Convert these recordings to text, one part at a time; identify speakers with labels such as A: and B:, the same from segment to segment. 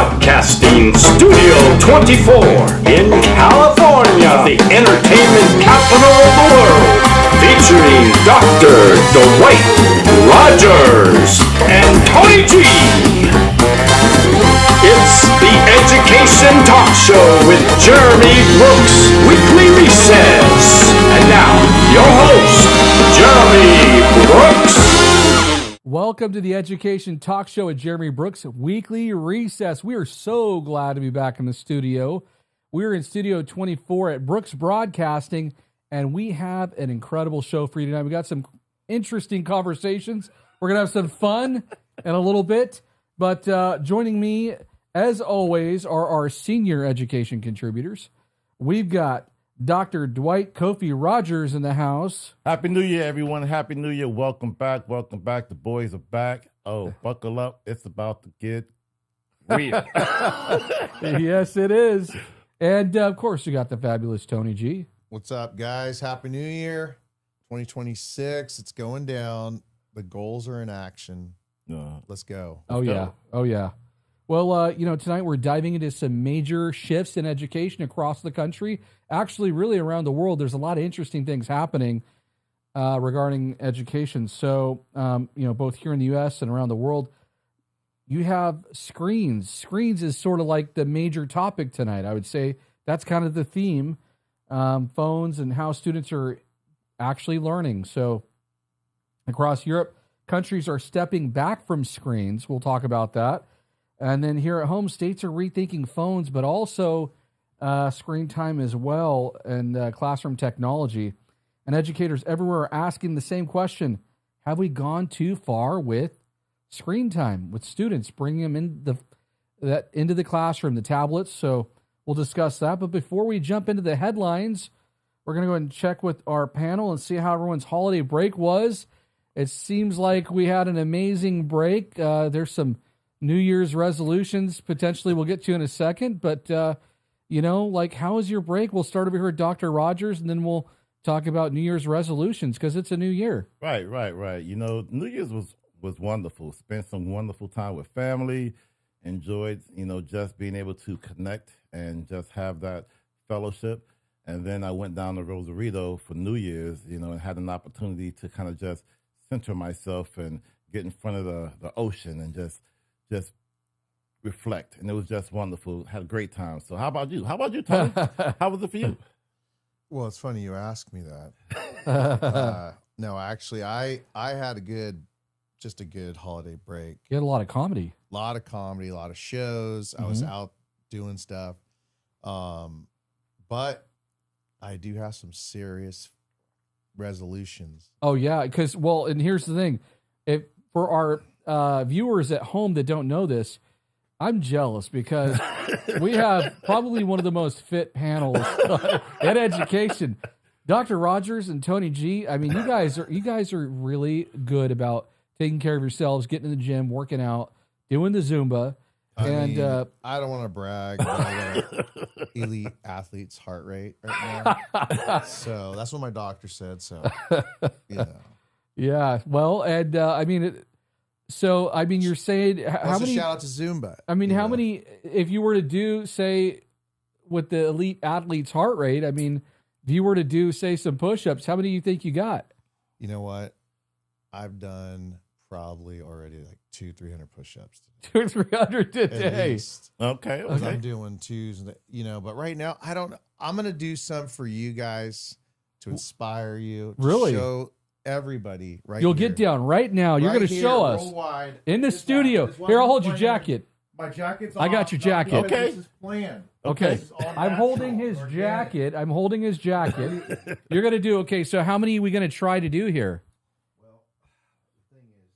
A: Broadcasting Studio 24 in California, the entertainment capital of the world, featuring Dr. Dwight, Rogers, and Tony G. It's the Education Talk Show with Jeremy Brooks, Weekly Recess. And now, your host, Jeremy Brooks.
B: Welcome to the Education Talk Show with Jeremy Brooks, Weekly Recess. We are so glad to be back in the studio. We're in Studio 24 at Brooks Broadcasting, and we have an incredible show for you tonight. We got some interesting conversations. We're going to have some fun in a little bit, but joining me, as always, are our senior education contributors. We've got Dr. Dwight Kofi Rogers in the house.
C: Happy New Year, everyone. Happy New Year. Welcome back. Welcome back. The boys are back. Oh, buckle up. It's about to get real.
B: Yes, it is. And, of course, you got the fabulous Tony G.
D: What's up, guys? Happy New Year. 2026. It's going down. The goals are in action. Let's go.
B: Let's go. Oh, yeah. Well, tonight we're diving into some major shifts in education across the country. Actually, really around the world, there's a lot of interesting things happening regarding education. So, both here in the U.S. and around the world, you have screens. Screens is sort of like the major topic tonight. I would say that's kind of the theme, phones and how students are actually learning. So, across Europe, countries are stepping back from screens. We'll talk about that. And then here at home, states are rethinking phones, but also screen time as well and classroom technology. And educators everywhere are asking the same question. Have we gone too far with screen time, with students, bringing them into the classroom, the tablets? So we'll discuss that. But before we jump into the headlines, we're going to go ahead and check with our panel and see how everyone's holiday break was. It seems like we had an amazing break. There's some New Year's resolutions potentially we'll get to in a second, but how was your break? We'll start over here with Dr. Rogers, and then we'll talk about New Year's resolutions because it's a new year.
C: Right. New Year's was wonderful. Spent some wonderful time with family. Enjoyed, just being able to connect and just have that fellowship. And then I went down to Rosarito for New Year's, and had an opportunity to kind of just center myself and get in front of the ocean and just reflect, and it was just wonderful. Had a great time. So how about you, Tony? How was it for you?
D: Well, it's funny you ask me that. No, actually, I had a good holiday break.
B: You had a lot of comedy.
D: A lot of shows. I was out doing stuff. But I do have some serious resolutions.
B: Oh, yeah, because, and here's the thing. For our viewers at home that don't know this, I'm jealous because we have probably one of the most fit panels in education. Dr. Rogers and Tony G. I mean, you guys are really good about taking care of yourselves, getting in the gym, working out, doing the Zumba.
D: I don't want to brag, but I got an elite athlete's heart rate right now. So that's what my doctor said. So,
B: Yeah. Well, and you're saying how many?
D: Shout out to Zumba.
B: I mean, how many? If you were to do, say, with the elite athlete's heart rate, I mean, if you were to do, say, some push-ups, how many do you think you got?
D: You know what? I've done probably already like 200-300 push-ups.
B: 200-300 today.
C: Okay.
D: I'm doing twos, but right now I'm gonna do some for you guys to inspire you. To
B: really?
D: Show everybody
B: You'll get down right now. You're going to show us
D: worldwide,
B: in the studio. Here, I'll hold your jacket.
D: My jacket's
B: I got your jacket.
D: Okay. This is planned.
B: Okay. I'm holding his jacket. You're going to do, okay, so how many are we going to try to do here?
D: Well, the thing is,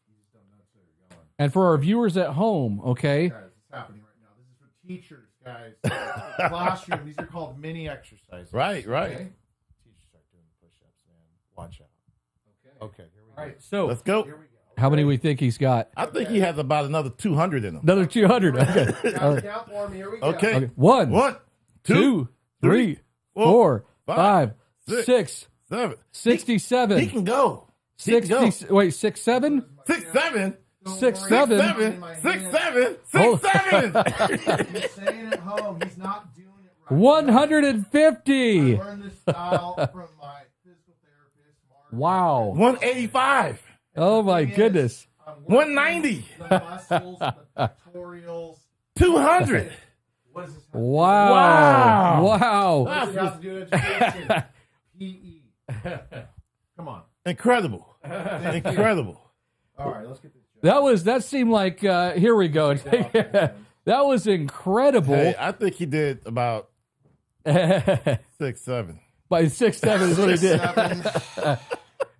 D: you just don't know until you're going.
B: And for our viewers at home, okay?
D: Guys, it's happening right now. This is for teachers, guys. Classroom. These are called mini exercises.
C: Right.
D: Okay? Watch out. Okay. Here we go.
B: All right, so
C: let's go.
D: Here we go.
B: How many we think he's got?
C: I think he has about another 200 in him.
B: Another 200. Okay.
D: All right. Count for me. Here we go.
C: Okay.
B: One, two, three, four, 5, 6,
C: 7.
B: 67.
C: He can go.
B: 60. Wait, 6, 7?
C: 6, 7.
B: 6'7".
C: 6'7".
D: He's saying at home, he's not doing it right.
B: 150.
D: I learned this style from my physical therapist, Mark.
B: Wow.
C: 185.
B: Oh my
D: Thing is,
B: goodness.
D: I'm working
C: 190.
D: The muscles, the pectorials.
C: 200.
D: What is this?
B: Wow. Wow.
D: What does it have to do with education? PE. Come on.
C: Incredible. Incredible.
D: All right, let's get this.
B: That seemed like here we go. That was incredible.
C: Hey, I think he did about 6'7".
B: By 6'7" is what he did.
D: 6'7".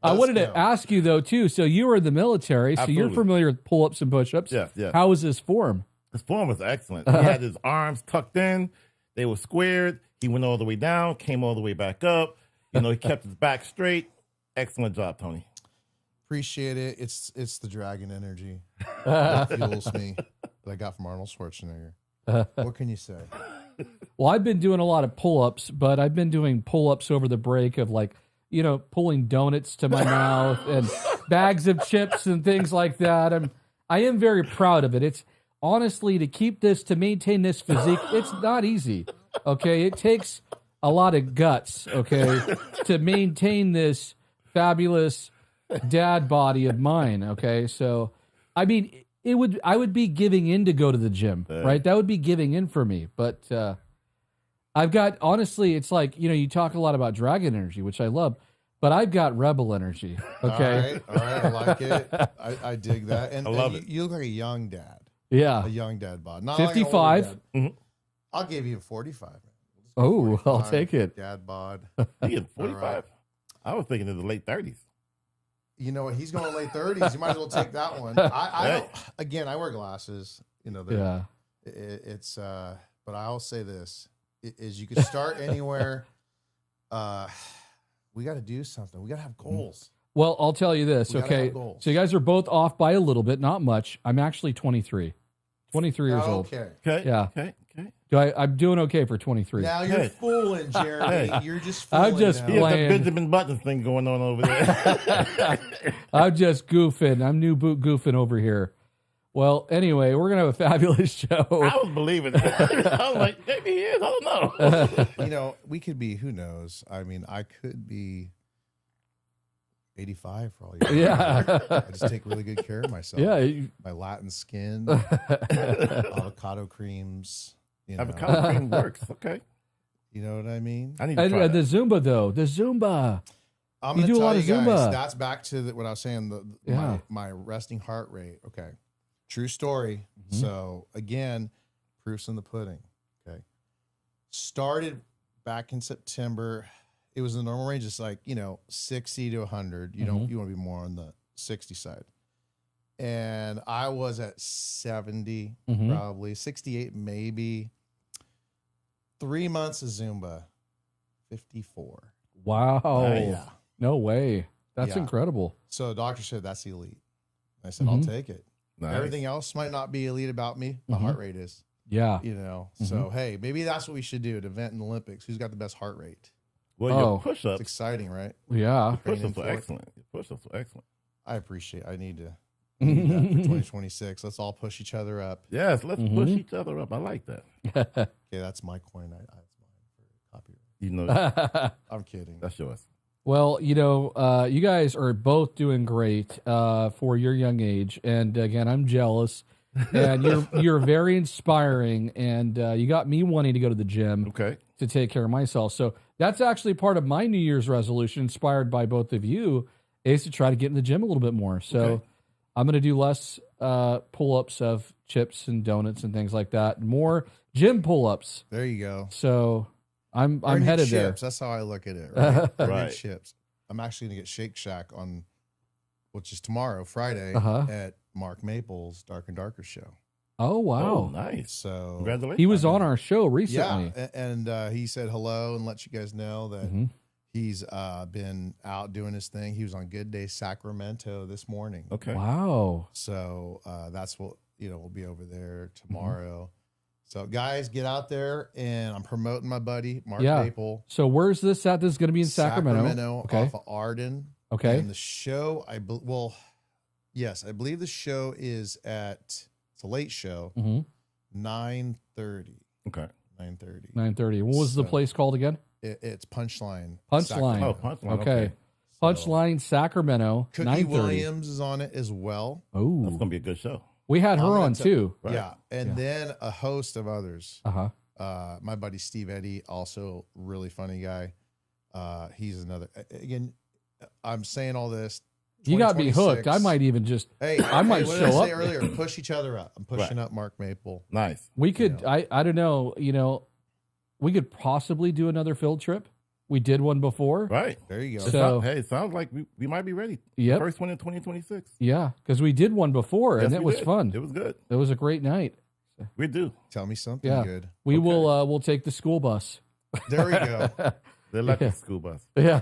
B: I wanted
D: go.
B: to ask you though too. So you were in the military, so you're
C: Absolutely.
B: familiar with pull-ups and push-ups.
C: Yes, yes.
B: How was his form?
C: His form was excellent. He had his arms tucked in. They were squared. He went all the way down, came all the way back up. You know, he kept his back straight. Excellent job, Tony.
D: Appreciate it. It's the dragon energy that fuels me that I got from Arnold Schwarzenegger. What can you say?
B: Well, I've been doing a lot of pull-ups, but I've been doing pull-ups over the break of like, you know, pulling donuts to my mouth and bags of chips and things like that. I am very proud of it. It's honestly to maintain this physique, it's not easy. Okay. It takes a lot of guts, okay, to maintain this fabulous dad body of mine. Okay. So, I mean, I would be giving in to go to the gym, right? That would be giving in for me. But, I've got, honestly, it's like, you know, you talk a lot about dragon energy, which I love, but I've got rebel energy. Okay.
D: All right. I like it. I dig that. And
C: I love
D: and
C: it.
D: You look like a young dad.
B: Yeah.
D: A young dad bod. Not
B: 55.
D: Like an older dad.
C: Mhm.
D: I'll give you a 45. Man.
B: Oh, I'll take it.
D: Dad bod.
C: He is 45.
D: right.
C: I was thinking in the late 30s.
D: You know what? He's going late 30s. You might as well take that one. I don't, again, I wear glasses. You know,
B: Yeah.
D: it's but I'll say this is you could start anywhere. We got to do something. We got to have goals.
B: Well, I'll tell you this,
D: We gotta
B: okay?
D: have goals.
B: So you guys are both off by a little bit, not much. I'm actually 23. 23 years old.
D: Okay.
C: Okay.
B: Yeah.
C: Okay. Okay.
B: I'm doing okay for 23.
D: Now you're
C: Hey.
D: fooling, Jeremy.
C: Hey.
D: You're just fooling.
B: I'm just
D: now.
C: He has the
B: Playing.
C: Benjamin Button thing going on over there.
B: I'm just goofing. I'm new boot goofing over here. Well, anyway, we're going to have a fabulous show.
C: I was believing it. I was like, maybe he is. I don't know.
D: You know, we could be, who knows? I mean, I could be 85 for all you know.
B: Yeah.
D: I just take really good care of myself.
B: Yeah.
D: My Latin skin, avocado creams. You know,
C: Avocado cream works. Okay.
D: you know what I mean?
C: I need to
B: And
C: try
B: the
C: that.
B: Zumba, though. The Zumba.
D: I'm
B: You
D: gonna
B: do a
D: tell
B: lot
D: you
B: of
D: guys,
B: Zumba.
D: that's back to what I was saying.
B: Yeah.
D: My resting heart rate. Okay, true story.
B: Mm-hmm.
D: So again, proofs in the pudding. Okay, started back in September. It was the normal range. It's like 60 to 100. You
B: Mm-hmm.
D: don't. You want to be more on the 60 side. And I was at 70,
B: Mhm.
D: probably 68, maybe. 3 months of Zumba, 54.
B: Wow.
C: Nice.
B: No way. That's
D: Yeah.
B: incredible.
D: So the doctor said that's elite. I said
B: Mhm.
D: I'll take it.
C: Nice.
D: Everything else might not be elite about me. My
B: Mhm.
D: heart rate is,
B: Yeah.
D: So hey, maybe that's what we should do. An event in the Olympics. Who's got the best heart rate?
C: Well,
B: Oh.
C: your
D: It's
C: push-ups.
D: exciting, right?
B: Yeah.
C: Push-ups
D: for
C: were
D: it.
C: excellent. Your push-ups were excellent.
D: I appreciate. I need that for 2026. Let's all push each other up.
C: Yes, let's
B: Mhm.
C: push each other up. I like that.
D: Okay, that's my coin. That's mine for copyright.
C: You know,
D: I'm kidding.
C: that's yours.
B: Well, you guys are both doing great for your young age, and again, I'm jealous. And you're very inspiring, and you got me wanting to go to the gym
C: Okay.
B: to take care of myself. So that's actually part of my New Year's resolution, inspired by both of you, is to try to get in the gym a little bit more. So
C: Okay.
B: I'm going to do less pull-ups of chips and donuts and things like that, more gym pull-ups.
D: There you go.
B: So I'm
D: Earn your
B: headed there.
D: chips. That's how I look at it. Right. Earn your
C: Right.
D: chips. I'm actually gonna get Shake Shack on, which is tomorrow, Friday,
B: Uh-huh.
D: at Mark Maple's Dark and Darker show.
B: Oh
C: Oh,
B: wow,
C: nice.
D: So
C: Congratulations.
B: he was on our show recently.
D: yeah, and he said hello and let you guys know that
B: Mhm.
D: he's been out doing his thing. He was on Good Day Sacramento this morning.
C: Okay.
B: Wow.
D: So that's what we'll be over there
B: Mm-hmm.
D: tomorrow. So guys, get out there, and I'm promoting my buddy Mark
B: Yeah.
D: Maple.
B: So where's this at? This is going to be in Sacramento. Okay.
D: off of Arden.
B: Okay.
D: And the show, Yes, I believe the show is it's a late show, 9:30.
C: Okay.
D: 9:30.
B: 9:30. What was the place called again?
D: It's Punchline.
B: Punchline.
D: Sacramento.
C: Oh, Punchline.
B: Okay. Punchline, Sacramento.
D: Cookie
B: 9:30.
D: Williams is on it as well.
C: That's
B: Oh,
C: gonna be a good show.
B: we had her
D: I'm gonna
B: on too.
C: Right.
D: Yeah, and then a host of others.
B: Uh-huh.
D: My buddy Steve Eddy, also really funny guy. He's another. Again, I'm saying all this.
B: You got me hooked. I
D: 2026.
B: might even just.
D: Hey,
B: I might
D: what did I
B: show
D: say
B: up.
D: earlier? Push each other up. I'm pushing up Mark Maple.
C: Nice.
B: We could.
D: Yeah.
B: I don't know. We could possibly do another field trip. We did one before.
C: Right.
D: There you go.
B: So-
C: Hey, it sounds like we might be ready.
B: Yep.
C: First one in 2026.
B: Yeah, because we did one before, and
C: Yes,
B: it
C: we
B: was
C: did.
B: fun.
C: It was good.
B: It was a great night.
C: We do.
D: Tell me something
B: Yeah.
D: good.
B: We
C: Okay.
B: will. We'll take the school bus.
D: There we go.
C: The electric school bus.
B: Yeah.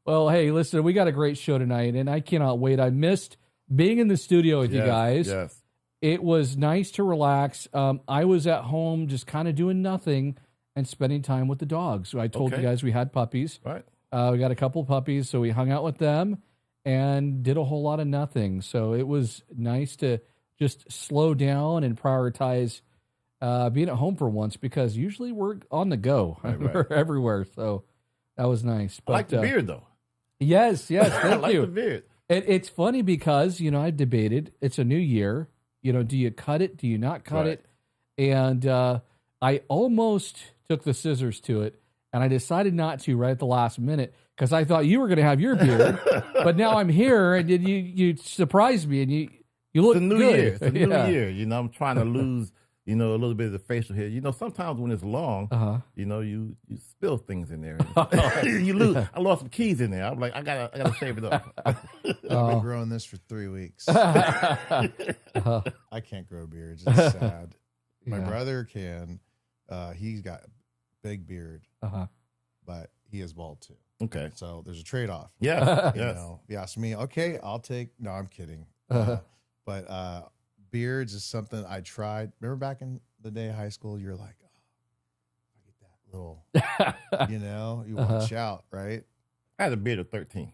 B: Well, hey, listen, we got a great show tonight, and I cannot wait. I missed being in the studio with you
C: Yes,
B: guys.
C: Yes.
B: It was nice to relax. I was at home just kind of doing nothing and spending time with the dogs. So I told you
C: Okay.
B: guys we had puppies.
C: Right.
B: We got a couple puppies, so we hung out with them and did a whole lot of nothing. So it was nice to just slow down and prioritize being at home for once, because usually we're on the go.
C: Right, right.
B: We're everywhere. So that was nice.
C: I like the beard though.
B: Yes, thank
C: I like
B: you.
C: the beard.
B: It's funny because, I've debated, it's a new year, do you cut it? Do you not cut
C: Right.
B: it? And I almost took the scissors to it, and I decided not to right at the last minute because I thought you were going to have your beard, but now I'm here, and you surprised me, and you look
C: It's a new
B: good.
C: year. It's a new
B: Yeah.
C: year. I'm trying to lose, a little bit of the facial hair. Sometimes when it's long,
B: Uh-huh.
C: you spill things in there. You lose. I lost some keys in there. I'm like, I gotta shave it up.
D: I've been growing this for 3 weeks.
B: Uh-huh.
D: I can't grow beards. It's sad. My
B: Yeah.
D: brother can. He's got a big beard,
B: Uh-huh.
D: but he is bald too.
C: Okay.
D: So there's a trade-off.
C: Yes.
D: You
C: yes.
D: know, if you ask me, okay, I'll take. No, I'm kidding.
B: Uh-huh.
D: But beards is something I tried. Remember back in the day of high school, you're like, oh, I get that little, you watch out, right?
C: I had a beard at 13.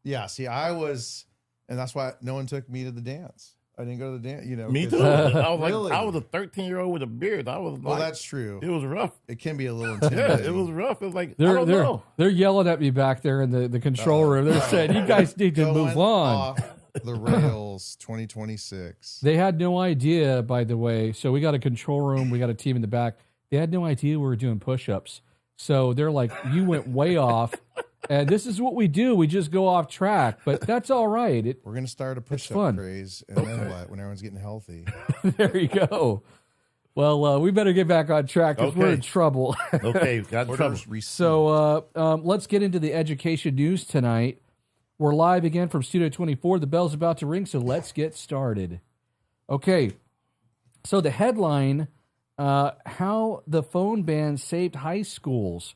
D: Yeah. See, I was, and that's why no one took me to the dance. I didn't go to the dance.
C: Me
D: 'cause-
C: too. I was
D: Really?
C: like, I was a 13-year-old with a beard. I was
D: Well,
C: like,
D: that's true.
C: it was rough.
D: It can be a little
C: Yeah,
D: intimidating.
C: it was rough. It was like, I don't know.
B: They're yelling at me back there in the control room. They're saying, you guys need to move
D: Going
B: on.
D: off the rails 2026.
B: They had no idea, by the way. So we got a control room. We got a team in the back. They had no idea we were doing push-ups. So they're like, you went way off. And this is what we do. We just go off track. But that's all right.
D: We're going to start a
B: fun.
D: push-up craze. And then what? When everyone's getting healthy.
B: There you go. Well, we better get back on track because we're
C: Okay.
B: in trouble.
C: Okay, got trouble.
D: Orders received.
B: So let's get into the education news tonight. We're live again from Studio 24. The bell's about to ring, so let's get started. Okay, so the headline, how the phone ban saved high schools.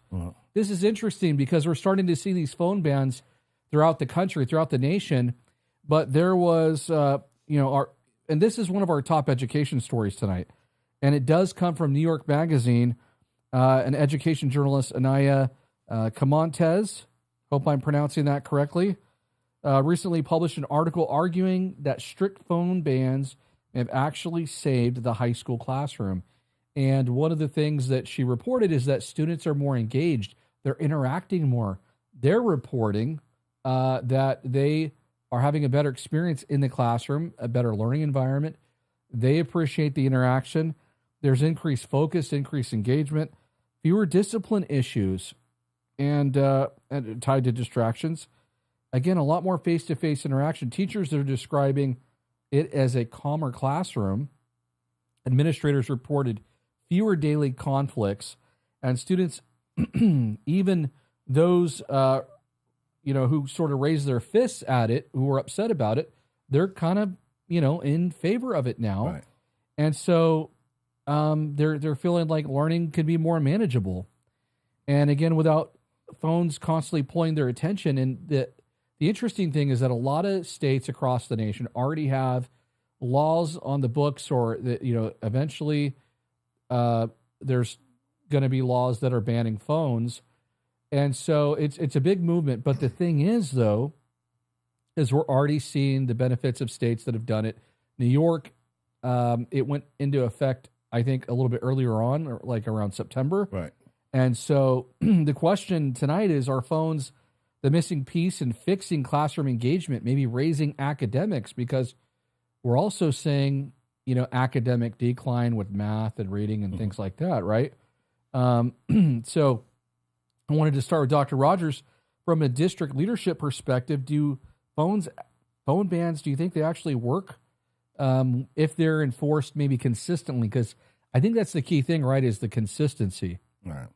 B: This is interesting because we're starting to see these phone bans throughout the country, throughout the nation. But there was, and this is one of our top education stories tonight. And it does come from New York Magazine. An education journalist, Anaya Camontes, hope I'm pronouncing that correctly, recently published an article arguing that strict phone bans have actually saved the high school classroom. And one of the things that she reported is that students are more engaged. They're interacting more. They're reporting that they are having a better experience in the classroom, a better learning environment. They appreciate the interaction. There's increased focus, increased engagement, fewer discipline issues, and tied to distractions. Again, a lot more face-to-face interaction. Teachers are describing it as a calmer classroom. Administrators reported fewer daily conflicts, and students, even those who sort of raised their fists at it, who were upset about it, they're kind of in favor of it now,
C: Right.
B: and so they're feeling like learning could be more manageable, and again without phones constantly pulling their attention. And the interesting thing is that a lot of states across the nation already have laws on the books, or that eventually there's going to be laws that are banning phones, and so it's a big movement. But the thing is, though, is we're already seeing the benefits of states that have done it. New York, it went into effect, I think, a little bit earlier on, or like around September.
C: Right.
B: And so the question tonight is, are phones the missing piece in fixing classroom engagement, maybe raising academics? Because we're also seeing, academic decline with math and reading and things like that, right? So I wanted to start with Dr. Rogers. From a district leadership perspective, do phone bans, do you think they actually work if they're enforced maybe consistently? Because I think that's the key thing, right, is the consistency.
C: Right.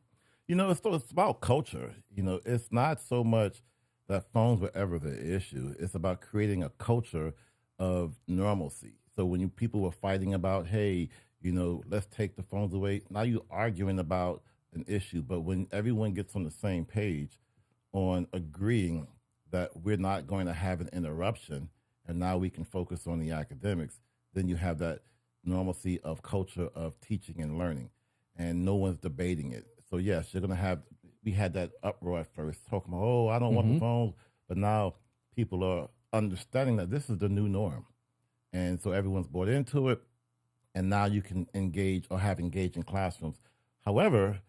C: It's about culture. It's not so much that phones were ever the issue. It's about creating a culture of normalcy. So when people were fighting about, hey, let's take the phones away, now you're arguing about an issue. But when everyone gets on the same page on agreeing that we're not going to have an interruption and now we can focus on the academics, then you have that normalcy of culture of teaching and learning, and no one's debating it. So yes, you're going to have, we had that uproar at first, talking about, I don't want the phones, but now people are understanding that this is the new norm. And so everyone's bought into it, and now you can engage or have engaging classrooms. However,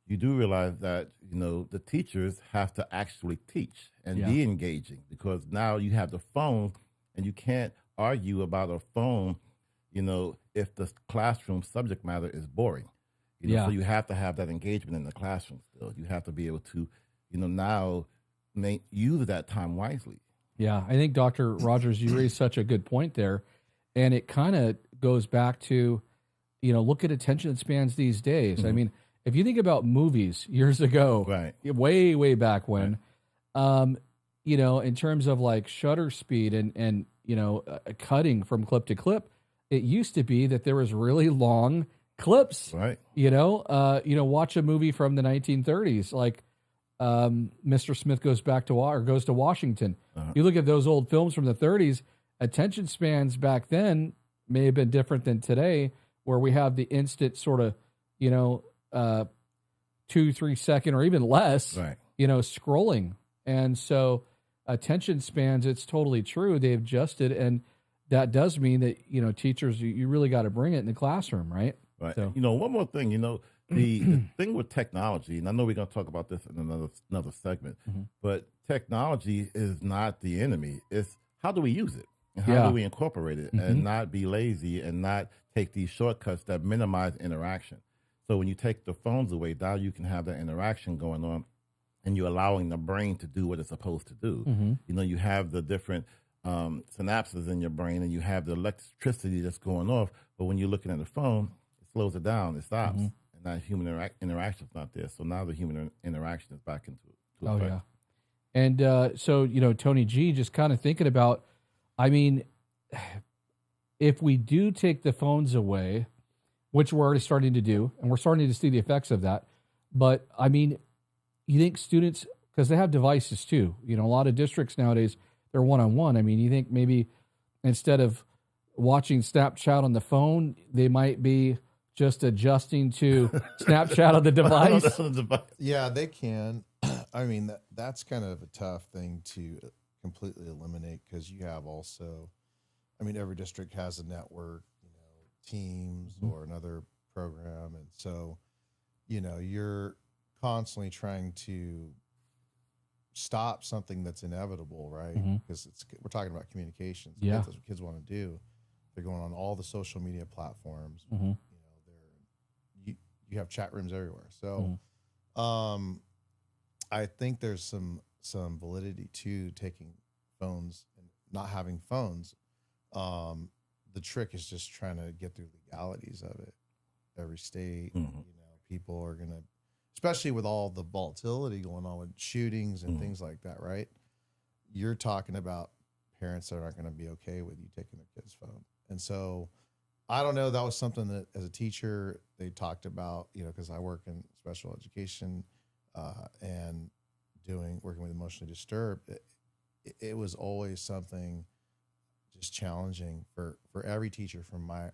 C: you do realize that, the teachers have to actually teach and be engaging, because now you have the phone and you can't argue about a phone, if the classroom subject matter is boring. So you have to have that engagement in the classroom still. You have to be able to, now use that time wisely.
B: Yeah, I think Dr. Rogers, you raised such a good point there. And it kind of goes back to, look at attention spans these days. I mean, if you think about movies years ago,
C: right,
B: way, way back when, in terms of like shutter speed and cutting from clip to clip, it used to be that there was really long clips.
C: Right.
B: Watch a movie from the 1930s, like Mr. Smith goes to Washington. You look at those old films from the 30s, attention spans back then may have been different than today, where we have the instant sort of, 2-3 second or even less,
C: right,
B: scrolling. And so attention spans, it's totally true. They've adjusted, and that does mean that, teachers, you really got to bring it in the classroom, right?
C: Right.
B: So.
C: One more thing, the thing with technology, and I know we're going to talk about this in another segment, but technology is not the enemy. It's how do we use it? And how do we incorporate it and not be lazy and not take these shortcuts that minimize interaction? So when you take the phones away, now you can have that interaction going on, and you're allowing the brain to do what it's supposed to do. You have the different synapses in your brain, and you have the electricity that's going off. But when you're looking at the phone, it slows it down, it stops, and that human interaction is not there. So now the human interaction is back into effect.
B: Yeah. And so, Tony G, just kind of thinking about, I mean, if we do take the phones away, which we're already starting to do, and we're starting to see the effects of that, but I mean, you think students, because they have devices too, a lot of districts nowadays, they're one-on-one. I mean, you think maybe instead of watching Snapchat on the phone, they might be just adjusting to Snapchat on the device?
D: Yeah, they can. I mean, that's kind of a tough thing to completely eliminate, because you have also, every district has a network, Teams or another program. And so, you're constantly trying to stop something that's inevitable, right? Because we're talking about communications.
B: Yeah.
D: That's what kids want to do. They're going on all the social media platforms. You have chat rooms everywhere. So, I think there's some validity to taking phones and not having phones. The trick is just trying to get through legalities of it. Every state, people are going to, especially with all the volatility going on with shootings and things like that, right? You're talking about parents that aren't going to be okay with you taking their kid's phone. And so I don't know, that was something that as a teacher, they talked about, because I work in special education and working with emotionally disturbed, it was always something just challenging for every teacher from my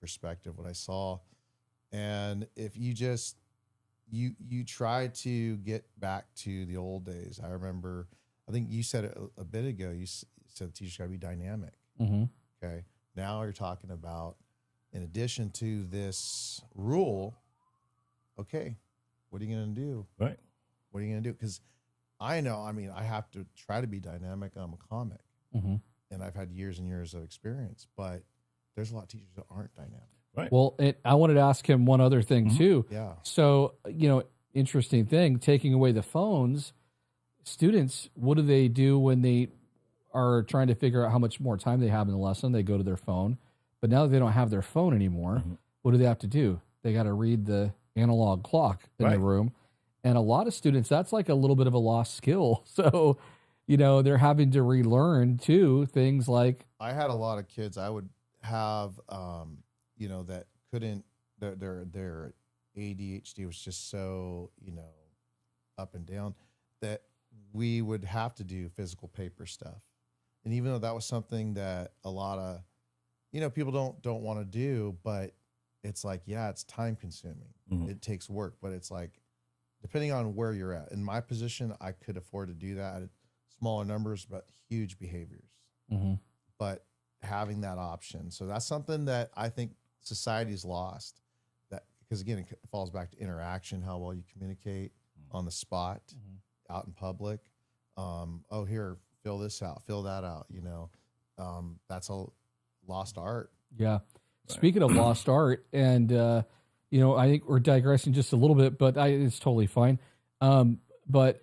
D: perspective, what I saw. And if you just you try to get back to the old days. I remember I think you said it a bit ago. You said the teacher's got to be dynamic.
B: Mm-hmm.
D: Okay. Now you're talking about, in addition to this rule, okay, what are you going to do?
C: Right.
D: What are you going to do? Because I know, I mean, I have to try to be dynamic. I'm a comic, and I've had years and years of experience, but there's a lot of teachers that aren't dynamic.
C: Right.
B: Well, I wanted to ask him one other thing too.
D: Yeah.
B: So, interesting thing, taking away the phones, students, what do they do when they are trying to figure out how much more time they have in the lesson? They go to their phone. But now that they don't have their phone anymore, what do they have to do? They got to read the analog clock in the room. And a lot of students, that's like a little bit of a lost skill. So, they're having to relearn too, things like.
D: I had a lot of kids I would have, that couldn't, their ADHD was just so, up and down that we would have to do physical paper stuff. And even though that was something that a lot of, people don't want to do, but it's like, yeah, it's time consuming. It takes work, but it's like, depending on where you're at. In my position, I could afford to do that at smaller numbers, but huge behaviors. But having that option. So that's something that I think society's lost. That because again, it falls back to interaction, how well you communicate on the spot, out in public. Oh, here, fill this out, fill that out. That's a lost art.
B: Yeah. Right. Speaking of lost art, and I think we're digressing just a little bit, but it's totally fine. But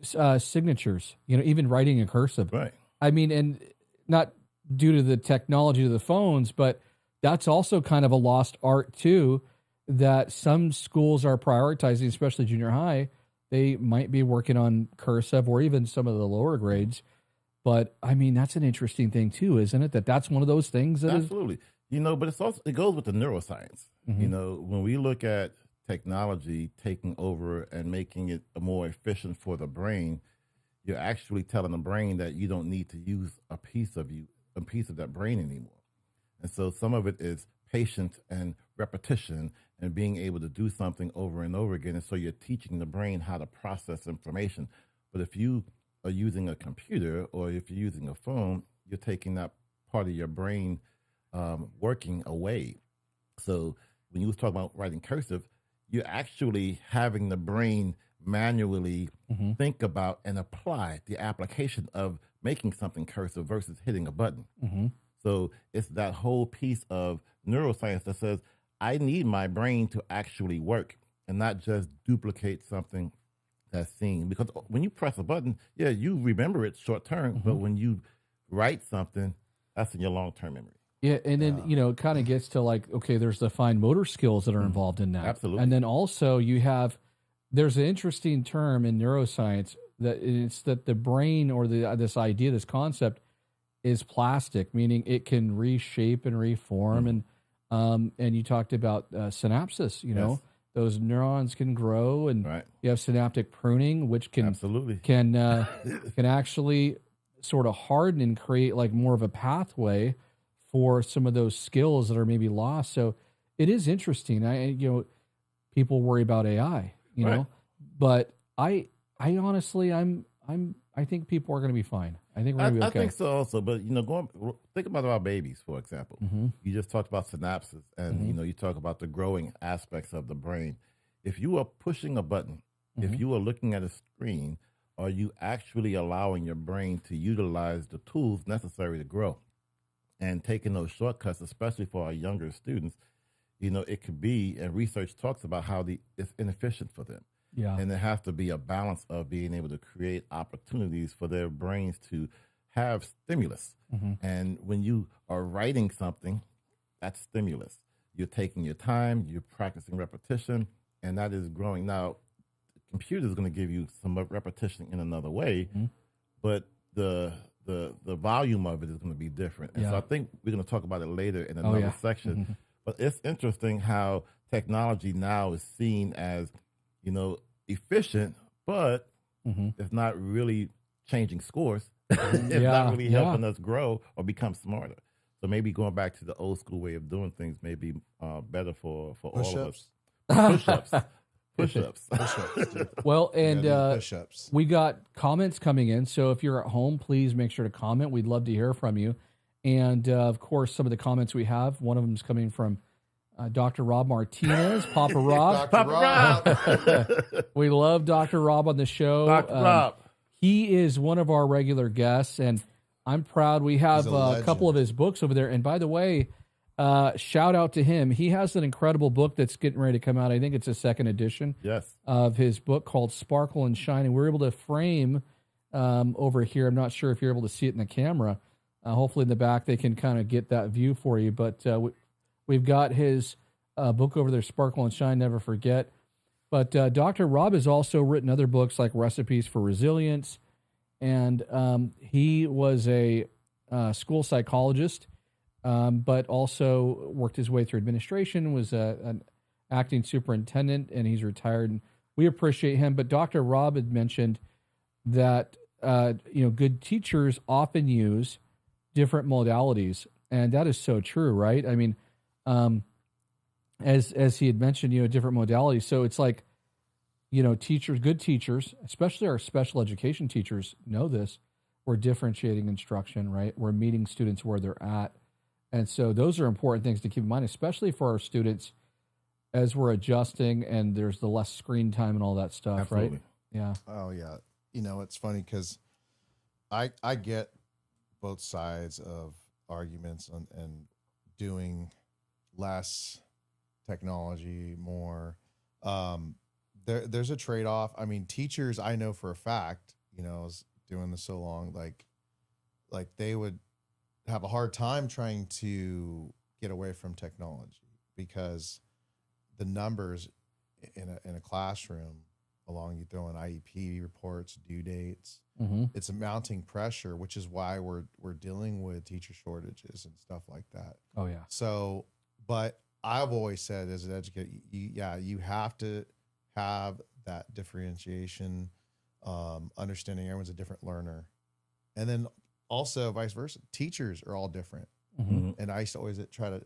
B: signatures, even writing in cursive.
C: Right.
B: I mean, and not due to the technology of the phones, but that's also kind of a lost art too, that some schools are prioritizing, especially junior high. They might be working on cursive or even some of the lower grades. But I mean, that's an interesting thing too, isn't it? That's one of those things that
C: absolutely. But it goes with the neuroscience. When we look at technology taking over and making it more efficient for the brain, you're actually telling the brain that you don't need to use a piece of that brain anymore. And so some of it is patience and repetition and being able to do something over and over again. And so you're teaching the brain how to process information. But if you are using a computer or if you're using a phone, you're taking that part of your brain working away. So when you was talking about writing cursive, you're actually having the brain manually think about and apply the application of making something cursive versus hitting a button. So it's that whole piece of neuroscience that says, I need my brain to actually work and not just duplicate something that's seen. Because when you press a button, yeah, you remember it short term, but when you write something, that's in your long-term memory.
B: Yeah, and then, it kind of gets to like, okay, there's the fine motor skills that are involved in that.
C: Absolutely.
B: And then also there's an interesting term in neuroscience that it's that the brain or this idea, this concept is plastic, meaning it can reshape and reform. And you talked about synapses,
C: Yes.
B: Those neurons can grow, and you have synaptic pruning, which can can actually sort of harden and create like more of a pathway for some of those skills that are maybe lost. So it is interesting. People worry about AI, but I honestly, I think people are going to be fine. I think we're going to be okay.
C: I think so also, but think about our babies, for example. You just talked about synapses, and you talk about the growing aspects of the brain. If you are pushing a button, if you are looking at a screen, are you actually allowing your brain to utilize the tools necessary to grow? And taking those shortcuts, especially for our younger students, it could be, and research talks about how it's inefficient for them. Yeah. And there has to be a balance of being able to create opportunities for their brains to have stimulus. And when you are writing something, that's stimulus. You're taking your time, you're practicing repetition, and that is growing. Now, the computer is going to give you some repetition in another way, but the volume of it is going to be different. And so I think we're going to talk about it later in another section. But it's interesting how technology now is seen as, efficient, but it's not really changing scores. It's not really helping us grow or become smarter. So maybe going back to the old school way of doing things may be better for all of us. Push-ups. Push-ups.
D: Push-ups, dude.
B: Well,
D: You
B: and
D: gotta do push-ups.
B: we got comments coming in. So if you're at home, please make sure to comment. We'd love to hear from you. And of course, some of the comments we have, one of them is coming from Dr. Rob Martinez, Papa Rob.
D: Dr. Rob.
B: We love Dr. Rob on the show.
C: Dr. Rob.
B: He is one of our regular guests, and I'm proud we have
D: He's a
B: a couple
D: legend.
B: of his books over there. And by the way, shout out to him. He has an incredible book that's getting ready to come out. I think it's a second edition
C: Yes.
B: of his book called Sparkle and Shine. And we're able to frame over here. I'm not sure if you're able to see it in the camera. Hopefully in the back they can kind of get that view for you. But we've got his book over there, Sparkle and Shine, Never Forget. But Dr. Rob has also written other books like Recipes for Resilience. And he was a school psychologist, but also worked his way through administration, was an acting superintendent, and he's retired. And we appreciate him. But Dr. Rob had mentioned that good teachers often use different modalities, and that is so true, right? I mean, as he had mentioned, different modalities. So it's like, teachers, good teachers, especially our special education teachers, know this. We're differentiating instruction, right? We're meeting students where they're at. And so those are important things to keep in mind, especially for our students as we're adjusting and there's the less screen time and all that stuff,
C: Absolutely.
B: right? Yeah.
D: Oh yeah. It's funny because I get both sides of arguments and doing less technology, more. There's a trade-off. I mean, teachers, I know for a fact, I was doing this so long, like they would have a hard time trying to get away from technology because the numbers in a classroom, along you throw in IEP reports, due dates, it's a mounting pressure, which is why we're dealing with teacher shortages and stuff like that.
B: Oh yeah.
D: So, but I've always said as an educator, you have to have that differentiation, understanding everyone's a different learner. And then also vice versa, teachers are all different. And I used to always try to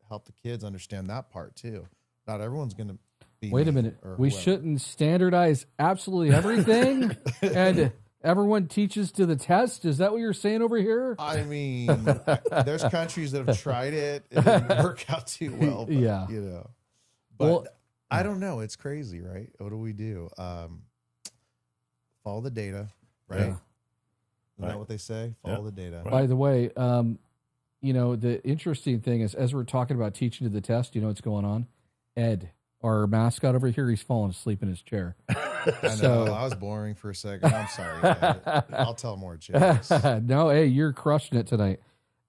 D: help the kids understand that part too. Not everyone's going to be.
B: Wait a minute. We shouldn't standardize absolutely everything and everyone teaches to the test. Is that what you're saying over here?
D: I mean, there's countries that have tried it. It didn't work out too well. But,
B: Yeah.
D: But
B: Well,
D: I don't know. It's crazy, right? What do we do? Follow the data, right?
B: Yeah.
D: Isn't that what they say? Follow the data.
B: By the way, the interesting thing is, as we're talking about teaching to the test, what's going on? Ed, our mascot over here, he's falling asleep in his chair.
D: I know. I was boring for a second. I'm sorry. Ed. I'll tell more jokes.
B: No, hey, you're crushing it tonight,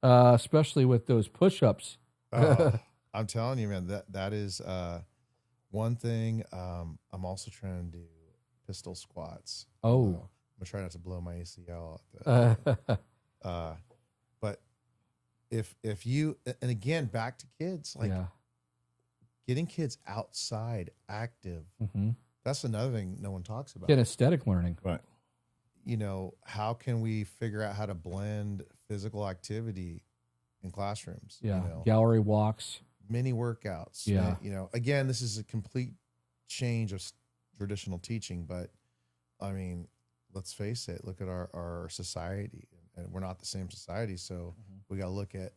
B: especially with those push-ups.
D: I'm telling you, man, that is one thing. I'm also trying to do pistol squats.
B: Oh.
D: I'm gonna try not to blow my ACL out. But if you, and again, back to kids, like getting kids outside, active. That's another thing no one talks about.
B: Kinesthetic learning.
C: Right.
D: How can we figure out how to blend physical activity in classrooms?
B: Yeah. Gallery walks.
D: Mini workouts.
B: Yeah.
D: Again, this is a complete change of traditional teaching, but I mean, let's face it, look at our society, and we're not the same society. So we got to look at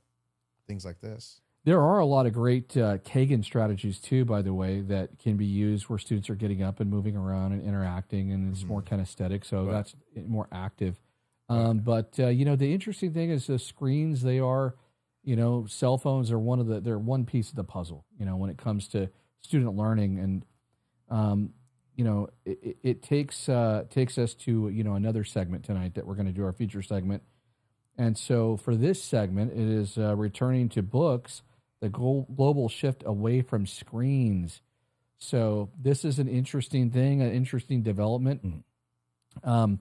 D: things like this.
B: There are a lot of great Kagan strategies too, by the way, that can be used where students are getting up and moving around and interacting, and it's more kinesthetic. So that's more active. But the interesting thing is the screens, they are, cell phones are they're one piece of the puzzle, when it comes to student learning. And, it takes us to, another segment tonight that we're going to do, our feature segment. And so for this segment, it is returning to books, the global shift away from screens. So this is an interesting thing, an interesting development. I'll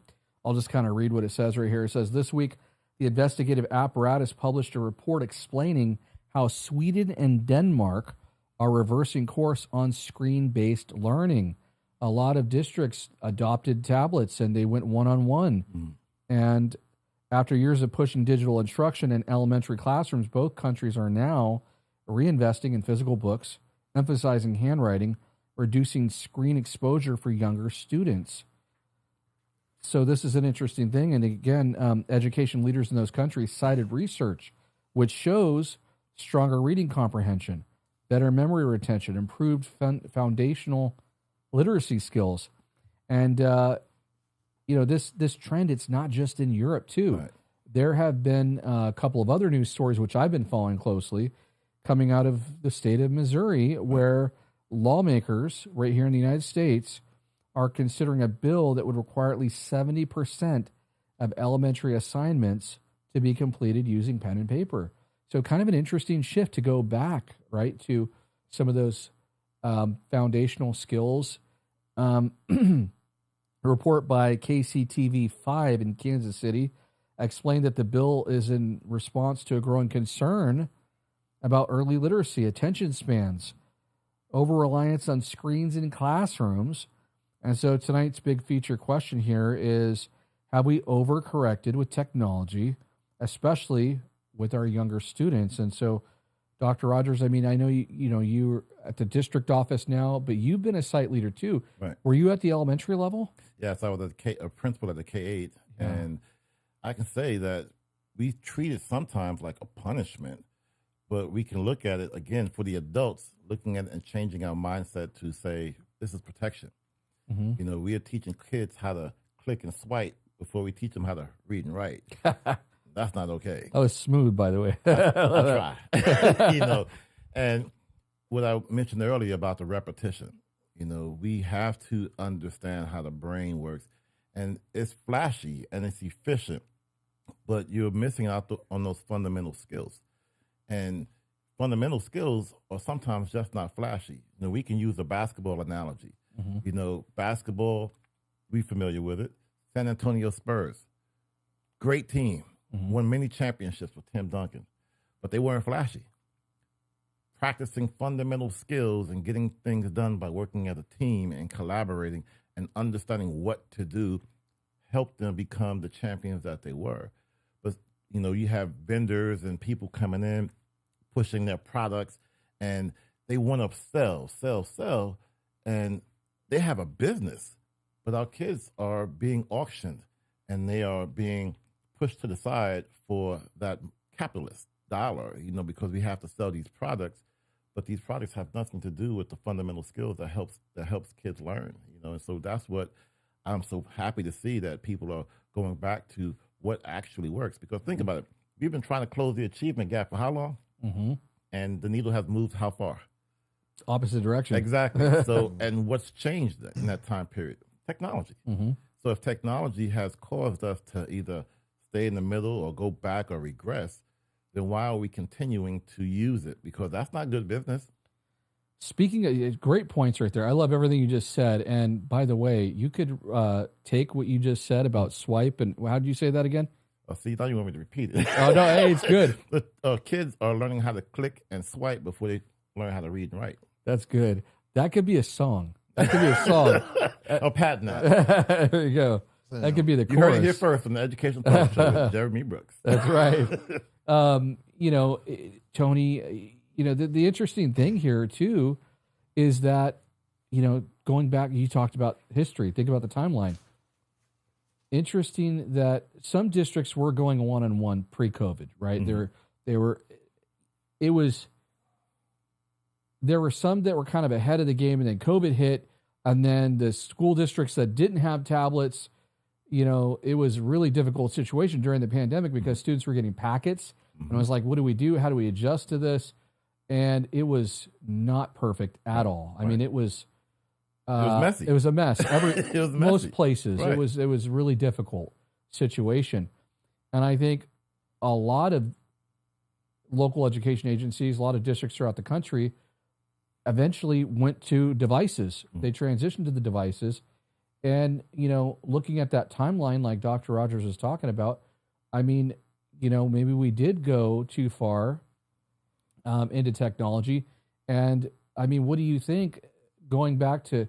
B: just kind of read what it says right here. It says, this week, the investigative apparatus published a report explaining how Sweden and Denmark are reversing course on screen-based learning. A lot of districts adopted tablets and they went one-on-one. And after years of pushing digital instruction in elementary classrooms, both countries are now reinvesting in physical books, emphasizing handwriting, reducing screen exposure for younger students. So this is an interesting thing. And again, education leaders in those countries cited research which shows stronger reading comprehension, better memory retention, improved foundational literacy skills. And, this trend, it's not just in Europe too.
C: Right.
B: There have been a couple of other news stories, which I've been following closely, coming out of the state of Missouri, where lawmakers right here in the United States are considering a bill that would require at least 70% of elementary assignments to be completed using pen and paper. So kind of an interesting shift to go back, right, to some of those foundational skills. A report by KCTV5 in Kansas City explained that the bill is in response to a growing concern about early literacy, attention spans, over-reliance on screens in classrooms. And so tonight's big feature question here is, have we overcorrected with technology, especially with our younger students? And so, Dr. Rogers, I mean, I know you're at the district office now, but you've been a site leader too.
C: Right.
B: Were you at the elementary level?
C: Yes, I was a principal at the K-8, and I can say that we treat it sometimes like a punishment, but we can look at it, again, for the adults, looking at it and changing our mindset to say, this is protection.
B: Mm-hmm.
C: We are teaching kids how to click and swipe before we teach them how to read and write. That's not okay.
B: That was smooth, by the way.
C: I try. And what I mentioned earlier about the repetition, we have to understand how the brain works. And it's flashy and it's efficient, but you're missing out on those fundamental skills. And fundamental skills are sometimes just not flashy. We can use a basketball analogy.
B: Mm-hmm.
C: Basketball, we're familiar with it. San Antonio Spurs, great team, won many championships with Tim Duncan, but they weren't flashy. Practicing fundamental skills and getting things done by working as a team and collaborating and understanding what to do helped them become the champions that they were. But, you have vendors and people coming in, pushing their products, and they want to sell, and they have a business, but our kids are being auctioned and they are being pushed to the side for that capitalist dollar, because we have to sell these products, but these products have nothing to do with the fundamental skills that helps kids learn, and so that's what I'm so happy to see, that people are going back to what actually works. Because think about it, we've been trying to close the achievement gap for how long?
B: Mm-hmm.
C: And the needle has moved how far?
B: Opposite direction.
C: Exactly. So, and what's changed in that time period? Technology.
B: Mm-hmm.
C: So if technology has caused us to either stay in the middle or go back or regress, then why are we continuing to use it? Because that's not good business.
B: Speaking of great points right there. I love everything you just said. And by the way, you could take what you just said about swipe, and how did you say that again?
C: Oh, see, now you want me to repeat it.
B: Oh, no, hey, it's good.
C: Kids are learning how to click and swipe before they learn how to read and write.
B: That's good. That could be a song. That could be a song.
C: A patent that.
B: There you go. That could be the chorus.
C: You heard it here first from the Education Talk Show with Jeremy Brooks.
B: That's right. Tony, the interesting thing here too is that, going back, you talked about history. Think about the timeline. Interesting that some districts were going one-on-one pre-COVID, right?
C: Mm-hmm.
B: There were some that were kind of ahead of the game, and then COVID hit, and then the school districts that didn't have tablets, it was a really difficult situation during the pandemic because students were getting packets, and I was like, what do we do? How do we adjust to this? And it was not perfect at all. I mean, it was
C: messy.
B: It was a mess.
C: It was messy.
B: Most places,
C: right.
B: it was a really difficult situation, and I think a lot of local education agencies, a lot of districts throughout the country, eventually went to devices. They transitioned to the devices. And, looking at that timeline, like Dr. Rogers was talking about, I mean, maybe we did go too far into technology. And, I mean, what do you think, going back to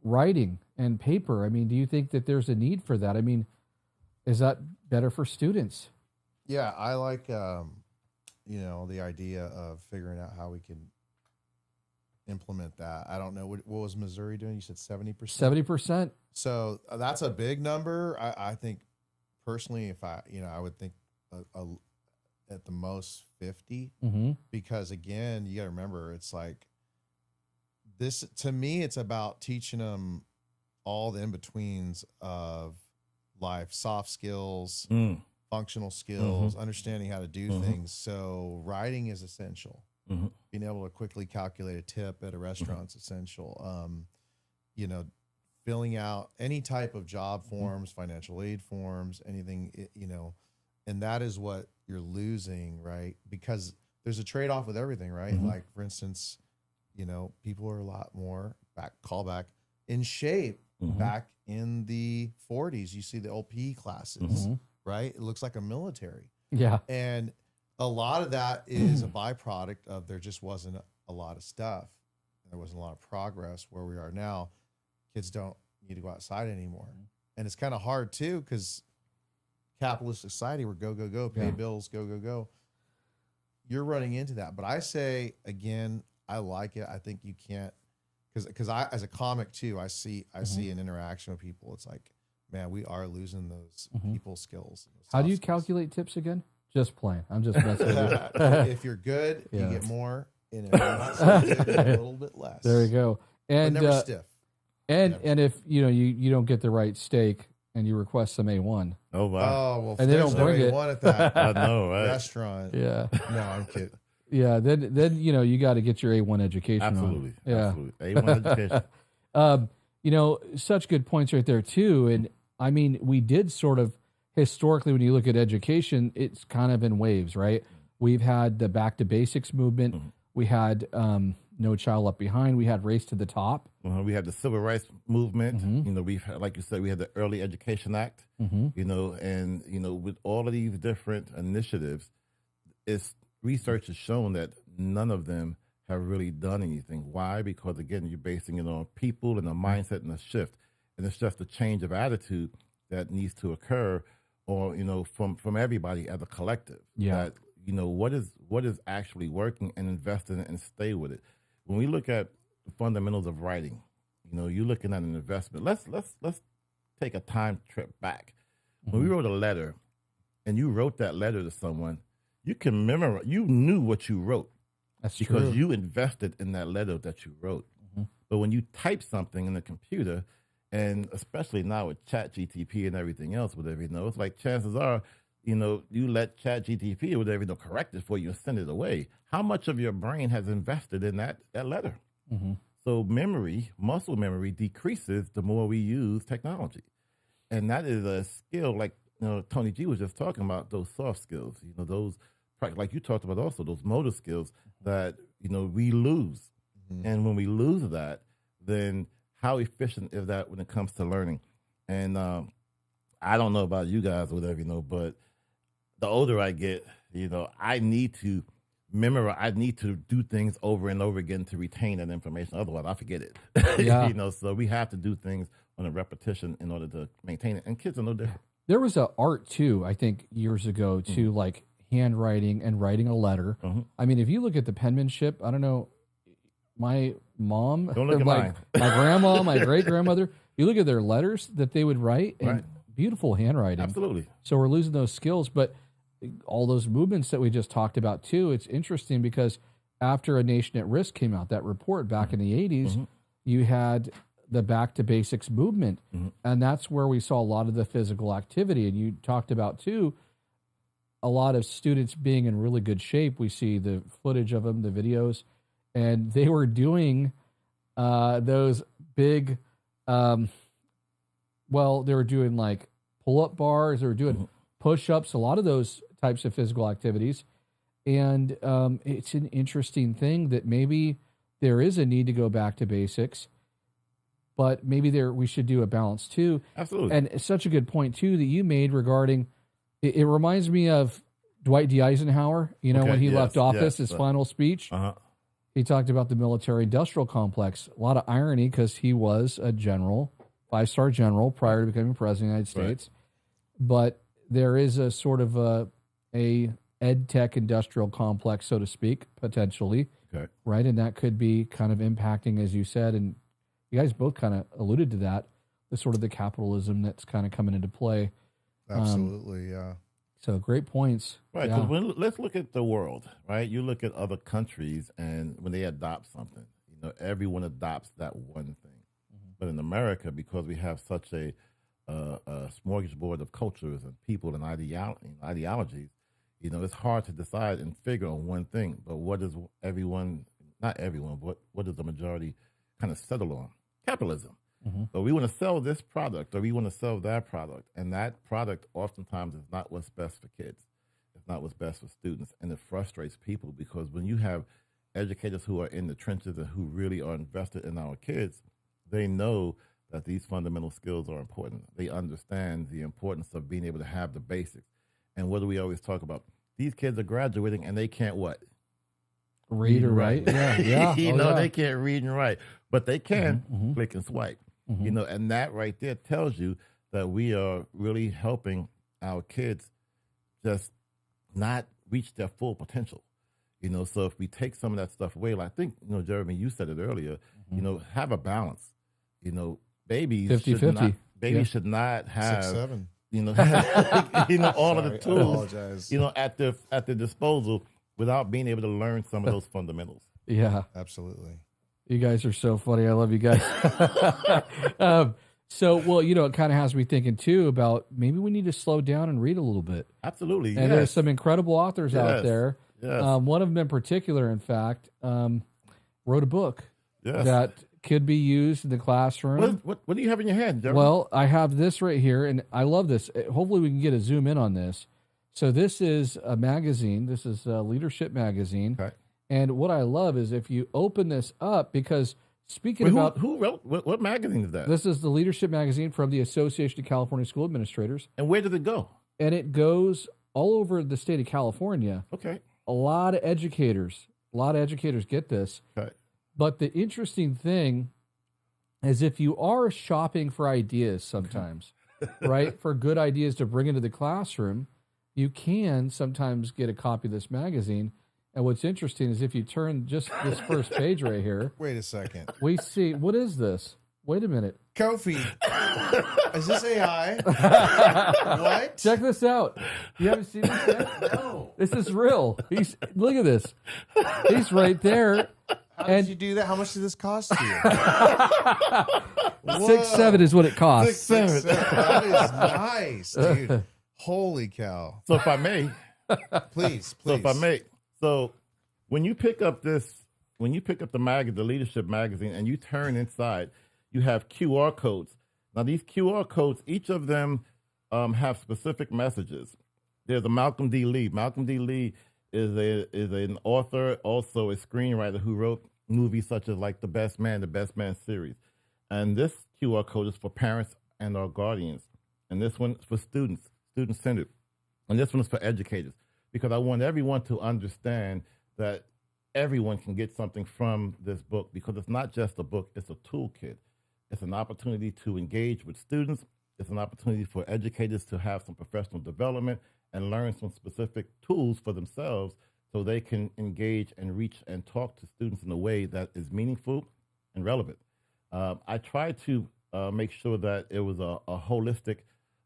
B: writing and paper? I mean, do you think that there's a need for that? I mean, is that better for students?
D: Yeah, I like, the idea of figuring out how we can implement that. I don't know what was Missouri doing. You said 70%.
B: 70%.
D: So that's a big number. I think personally, if I would think at the most 50, because again, you got to remember, it's like this to me. It's about teaching them all the in betweens of life, soft skills, functional skills, understanding how to do things. So writing is essential. Being able to quickly calculate a tip at a restaurant is essential. Filling out any type of job forms, financial aid forms, anything, and that is what you're losing, right? Because there's a trade-off with everything, right? Like, for instance, people are a lot more callback in shape back in the 40s. You see the old PE classes, right? It looks like a military.
B: Yeah.
D: And a lot of that is a byproduct of there just wasn't a lot of stuff. There wasn't a lot of progress where we are now. Kids don't need to go outside anymore. And it's kind of hard too, because capitalist society, we're go, pay bills, go. You're running into that. But I say, again, I like it. I think you can't, because I, as a comic too, I see an interaction with people. It's like, man, we are losing those people skills.
B: How do you calculate tips again? Just playing. I'm just messing with you.
D: If you're good, you get more. And if you're not so good, you get a little bit less.
B: There you go. And
D: but never stiff.
B: And if you don't get the right steak and you request some A1.
C: Oh wow!
D: Oh well,
B: and they don't bring it.
D: A1 at that
C: I know, right?
D: restaurant.
B: Yeah.
D: No, I'm kidding.
B: Yeah. Then you got to get your A1 education.
C: Absolutely.
B: On. Yeah.
C: Absolutely. A1 education.
B: Such good points right there too. And I mean, we did sort of historically, when you look at education, it's kind of in waves, right? We've had the back to basics movement. We had No Child Left Behind. We had Race to the Top.
C: We had the Civil Rights Movement. We've had, like you said, we had the Early Education Act. And with all of these different initiatives, research has shown that none of them have really done anything. Why? Because again, you're basing it on people and a mindset and a shift, and it's just a change of attitude that needs to occur, or from everybody as a collective.
B: Yeah.
C: That what is actually working, and invest in it and stay with it. When we look at the fundamentals of writing, you're looking at an investment. Let's take a time trip back. When we wrote a letter, and you wrote that letter to someone, you can memorize. You knew what you wrote.
B: That's
C: because
B: true.
C: you invested in that letter that you wrote. But when you type something in the computer, and especially now with ChatGTP and everything else, whatever, it's like chances are, you let ChatGTP or whatever, correct it for you and send it away. How much of your brain has invested in that letter? So muscle memory decreases the more we use technology. And that is a skill, like Tony G was just talking about, those soft skills, those, like you talked about also, those motor skills that, we lose. And when we lose that, then how efficient is that when it comes to learning? And I don't know about you guys or whatever, but the older I get, I need to memorize. I need to do things over and over again to retain that information. Otherwise, I forget it.
B: Yeah.
C: So we have to do things on a repetition in order to maintain it. And kids are no different.
B: There was an art too, I think, years ago to like handwriting and writing a letter. I mean, if you look at the penmanship, I don't know, my mom,
C: Don't look at mine.
B: my grandma, my great grandmother, you look at their letters that they would write, and beautiful handwriting.
C: Absolutely.
B: So we're losing those skills, but all those movements that we just talked about too, it's interesting because after A Nation at Risk came out, that report back in the 80s, you had the Back to Basics movement, and that's where we saw a lot of the physical activity. And you talked about too, a lot of students being in really good shape. We see the footage of them, the videos, and they were doing those big, they were doing like pull-up bars, they were doing push-ups, a lot of those types of physical activities. And it's an interesting thing that maybe there is a need to go back to basics, but maybe we should do a balance too.
C: Absolutely.
B: And it's such a good point too that you made regarding, it reminds me of Dwight D. Eisenhower, when he left office, his final speech. He talked about the military-industrial complex. A lot of irony because he was a general, 5-star general prior to becoming president of the United States. But there is a sort of a ed tech industrial complex, so to speak, potentially,
C: Okay.
B: right? And that could be kind of impacting, as you said, and you guys both kind of alluded to that, the sort of the capitalism that's kind of coming into play.
D: Absolutely, yeah.
B: So great points.
C: Right.
B: Yeah.
C: Because let's look at the world, right? You look at other countries, and when they adopt something, everyone adopts that one thing. But in America, because we have such a smorgasbord of cultures and people and ideologies, it's hard to decide and figure on one thing. But what does everyone, not everyone, what does the majority kind of settle on? Capitalism. So we want to sell this product or we want to sell that product. And that product oftentimes is not what's best for kids. It's not what's best for students. And it frustrates people because when you have educators who are in the trenches and who really are invested in our kids, they know that these fundamental skills are important. They understand the importance of being able to have the basics. And what do we always talk about? These kids are graduating and they can't what?
B: Read or write. Yeah.
C: They can't read and write, but they can click and swipe. And that right there tells you that we are really helping our kids just not reach their full potential. So if we take some of that stuff away, like I think, Jeremy, you said it earlier, have a balance. Babies
B: 50-50.
C: Should not have
D: 6'7".
C: all of the tools,
D: Apologize.
C: at their disposal without being able to learn some of those fundamentals.
B: Yeah.
D: Absolutely.
B: You guys are so funny. I love you guys. It kind of has me thinking too about maybe we need to slow down and read a little bit.
C: Absolutely.
B: And there's some incredible authors out there.
C: Yes.
B: One of them in particular, in fact, wrote a book that could be used in the classroom.
C: What do you have in your hand, Jeremy?
B: Well, I have this right here, and I love this. Hopefully we can get a zoom in on this. So this is a magazine. This is a leadership magazine.
C: Okay.
B: And what I love is if you open this up, because speaking
C: Wait,
B: about...
C: Who wrote, what magazine is that?
B: This is the leadership magazine from the Association of California School Administrators.
C: And where did it go?
B: And it goes all over the state of California.
C: Okay.
B: A lot of educators get this.
C: Okay.
B: But the interesting thing is if you are shopping for ideas sometimes, right, for good ideas to bring into the classroom, you can sometimes get a copy of this magazine. And what's interesting is if you turn just this first page right here.
D: Wait a second.
B: We see, what is this? Wait a minute.
D: Kofi. Is this AI? What?
B: Check this out. You haven't seen this yet?
D: No.
B: This is real. Look at this. He's right there.
D: How did you do that? How much did this cost you?
B: 6'7" is what it costs.
C: 6'7".
D: That is nice, dude. Holy cow.
C: So if I may,
D: Please.
C: So if I may, so when you pick up the leadership magazine, and you turn inside, you have QR codes. Now these QR codes, each of them have specific messages. There's a Malcolm D. Lee. Malcolm D. Lee is an author, also a screenwriter who wrote movies such as like The Best Man series. And this QR code is for parents and our guardians. And this one is for students, student-centered. And this one is for educators, because I want everyone to understand that everyone can get something from this book, because it's not just a book, it's a toolkit. It's an opportunity to engage with students. It's an opportunity for educators to have some professional development and learn some specific tools for themselves so they can engage and reach and talk to students in a way that is meaningful and relevant. I tried to make sure that it was a holistic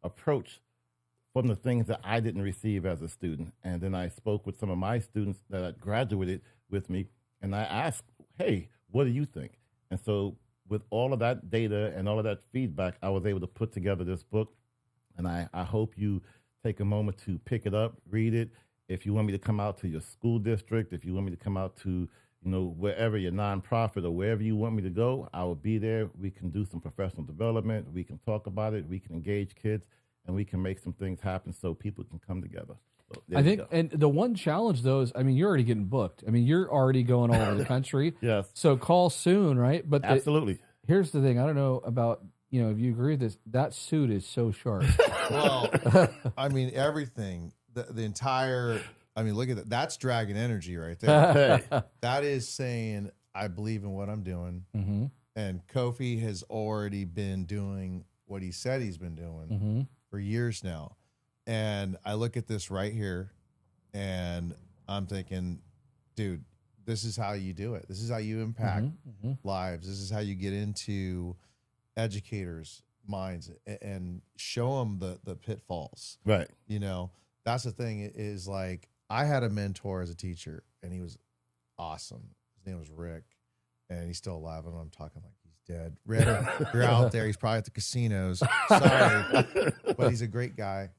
C: approach from the things that I didn't receive as a student. And then I spoke with some of my students that had graduated with me, and I asked, hey, what do you think? And so with all of that data and all of that feedback, I was able to put together this book. And I hope you take a moment to pick it up, read it. If you want me to come out to your school district, if you want me to come out to, wherever your nonprofit or wherever you want me to go, I will be there. We can do some professional development. We can talk about it. We can engage kids, and we can make some things happen so people can come together. So
B: I think, and the one challenge though is, you're already getting booked. You're already going all over the country.
C: Yes.
B: So call soon, right? But
C: absolutely.
B: Here's the thing. I don't know about, if you agree with this, that suit is so sharp.
D: Well, everything, the entire, look at that. That's dragon energy right there. That is saying, I believe in what I'm doing.
B: Mm-hmm.
D: And Kofi has already been doing what he said he's been doing for years now. And I look at this right here and I'm thinking, dude, this is how you do it. This is how you impact lives. This is how you get into educators' minds and show them the pitfalls.
C: Right.
D: You know, that's the thing is like, I had a mentor as a teacher and he was awesome. His name was Rick, and he's still alive. I know I'm talking like he's dead. Rick, you're out there. He's probably at the casinos. Sorry. But he's a great guy.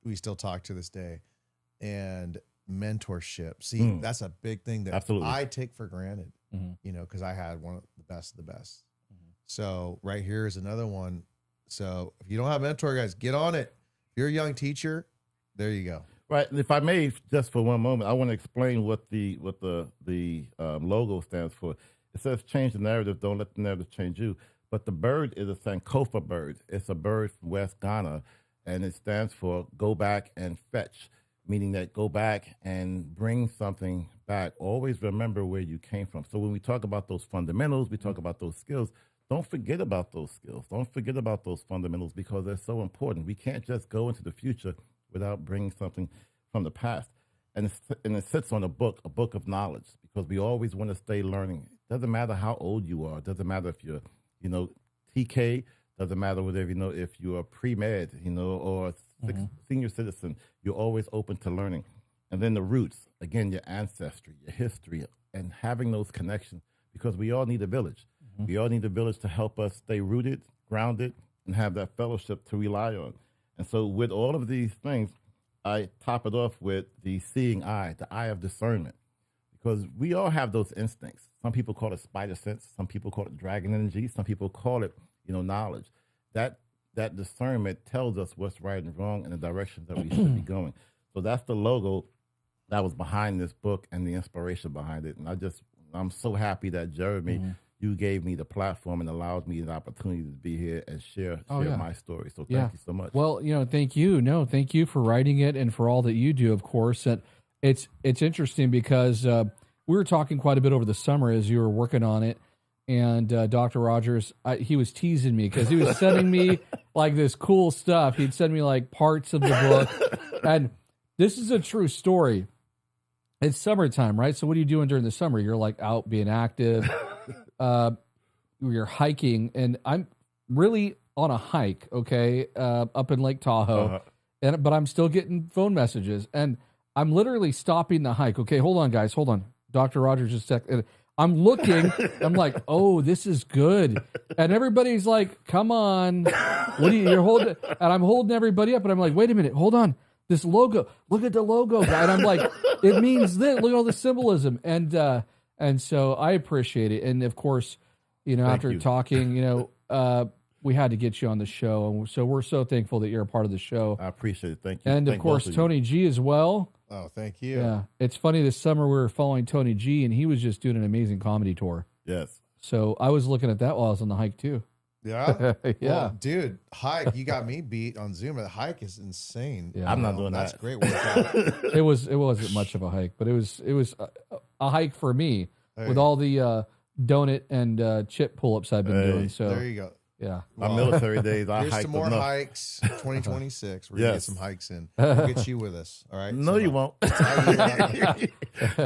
D: We still talk to this day. And mentorship. See, that's a big thing that
C: Absolutely.
D: I take for granted, you know, because I had one of the best of the best. So right here is another one. So if you don't have a mentor, guys, get on it. If you're a young teacher, there you go.
C: Right. And if I may, just for one moment, I want to explain what the logo stands for. It says change the narrative, don't let the narrative change you. But the bird is a Sankofa bird. It's a bird from West Ghana, and it stands for go back and fetch, meaning that go back and bring something back. Always remember where you came from. So when we talk about those fundamentals, we talk about those skills, don't forget about those skills. Don't forget about those fundamentals because they're so important. We can't just go into the future without bringing something from the past. And it sits on a book of knowledge, because we always want to stay learning. It doesn't matter how old you are. It doesn't matter if you're, you know, TK. Doesn't matter whether, you know, if you're a pre-med, you know, or senior citizen, you're always open to learning. And then the roots, again, your ancestry, your history, and having those connections, because we all need a village. We all need a village to help us stay rooted, grounded, and have that fellowship to rely on. And so with all of these things, I top it off with the seeing eye, the eye of discernment, because we all have those instincts. Some people call it spider sense. Some people call it dragon energy. Some people call it, you know, knowledge. That discernment tells us what's right and wrong and the direction that we should be going. So that's the logo that was behind this book and the inspiration behind it. And I'm so happy that Jeremy, you gave me the platform and allowed me the opportunity to be here and share my story. So thank you so much.
B: Well, you know, thank you. No, thank you for writing it and for all that you do, of course. And it's interesting because we were talking quite a bit over the summer as you were working on it. And Dr. Rogers, he was teasing me because he was sending me like this cool stuff. He'd send me like parts of the book. And this is a true story. It's summertime, right? So what are you doing during the summer? You're like out being active. You're hiking. And I'm really on a hike, okay, up in Lake Tahoe. But I'm still getting phone messages. And I'm literally stopping the hike. Okay, hold on, guys. Hold on. Dr. Rogers just said... I'm looking, I'm like, oh, this is good. And everybody's like, come on. What are you're holding? And I'm holding everybody up. And I'm like, wait a minute, hold on. This logo, look at the logo, guy. And I'm like, it means this. Look at all the symbolism. And so I appreciate it. And of course, you know, after talking, you know, we had to get you on the show. And so we're so thankful that you're a part of the show.
C: I appreciate it. Thank you.
B: And of course, Tony G as well.
D: Oh, thank you.
B: Yeah. It's funny, this summer we were following Tony G, and he was just doing an amazing comedy tour.
C: Yes.
B: So I was looking at that while I was on the hike, too.
D: Yeah?
B: Yeah.
D: Well, dude, hike, you got me beat on Zoom. The hike is insane.
B: Yeah.
C: I'm not doing that.
D: That's a great workout.
B: It wasn't much of a hike, but it was a hike for me with all the donut and chip pull-ups I've been doing. So
D: there you go.
B: Yeah.
C: My military days, I
D: Here's
C: hiked
D: some more
C: enough.
D: hikes. 2026. We're gonna get some hikes in. We'll get you with us. All right.
C: No,
D: So,
C: you won't. You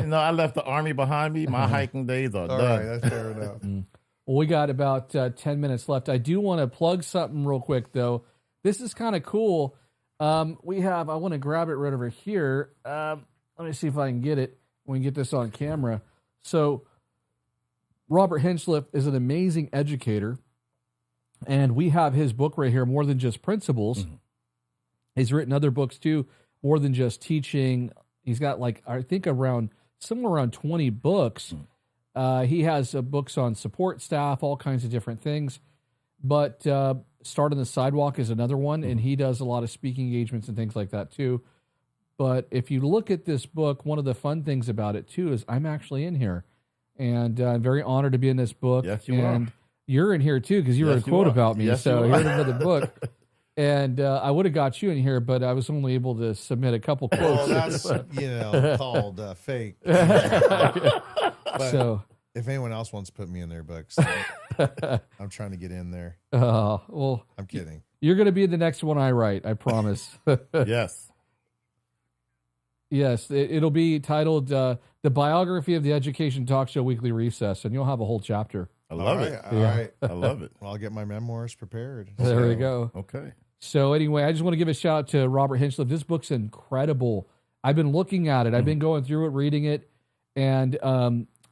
C: know, I left the Army behind me. My hiking days are
D: all
C: done.
D: right, that's fair enough.
B: Well, we got about 10 minutes left. I do want to plug something real quick, though. This is kind of cool. I want to grab it right over here. Let me see if I can get it. We can get this on camera. So Robert Hinchliff is an amazing educator. And we have his book right here, More Than Just Principles. He's written other books too, more than just teaching. He's got I think somewhere around 20 books. He has books on support staff, all kinds of different things. But Start on the Sidewalk is another one, and he does a lot of speaking engagements and things like that too. But if you look at this book, one of the fun things about it too is I'm actually in here. And I'm very honored to be in this book.
C: Yes, you are.
B: You're in here too because you wrote a quote about me.
C: Yes,
B: so here's another book. And I would have got you in here, but I was only able to submit a couple quotes.
D: Well, that's called fake. But
B: so
D: if anyone else wants to put me in their books, I'm trying to get in there.
B: Well,
D: I'm kidding.
B: You're going to be the next one I write. I promise.
C: Yes.
B: Yes, it'll be titled "The Biography of the Education Talk Show Weekly Recess," and you'll have a whole chapter.
C: I love it.
D: All right.
C: I love it.
D: Well, I'll get my memoirs prepared.
B: There we go.
C: Okay.
B: So anyway, I just want to give a shout out to Robert Hinchliffe. This book's incredible. I've been looking at it. I've been going through it, reading it, and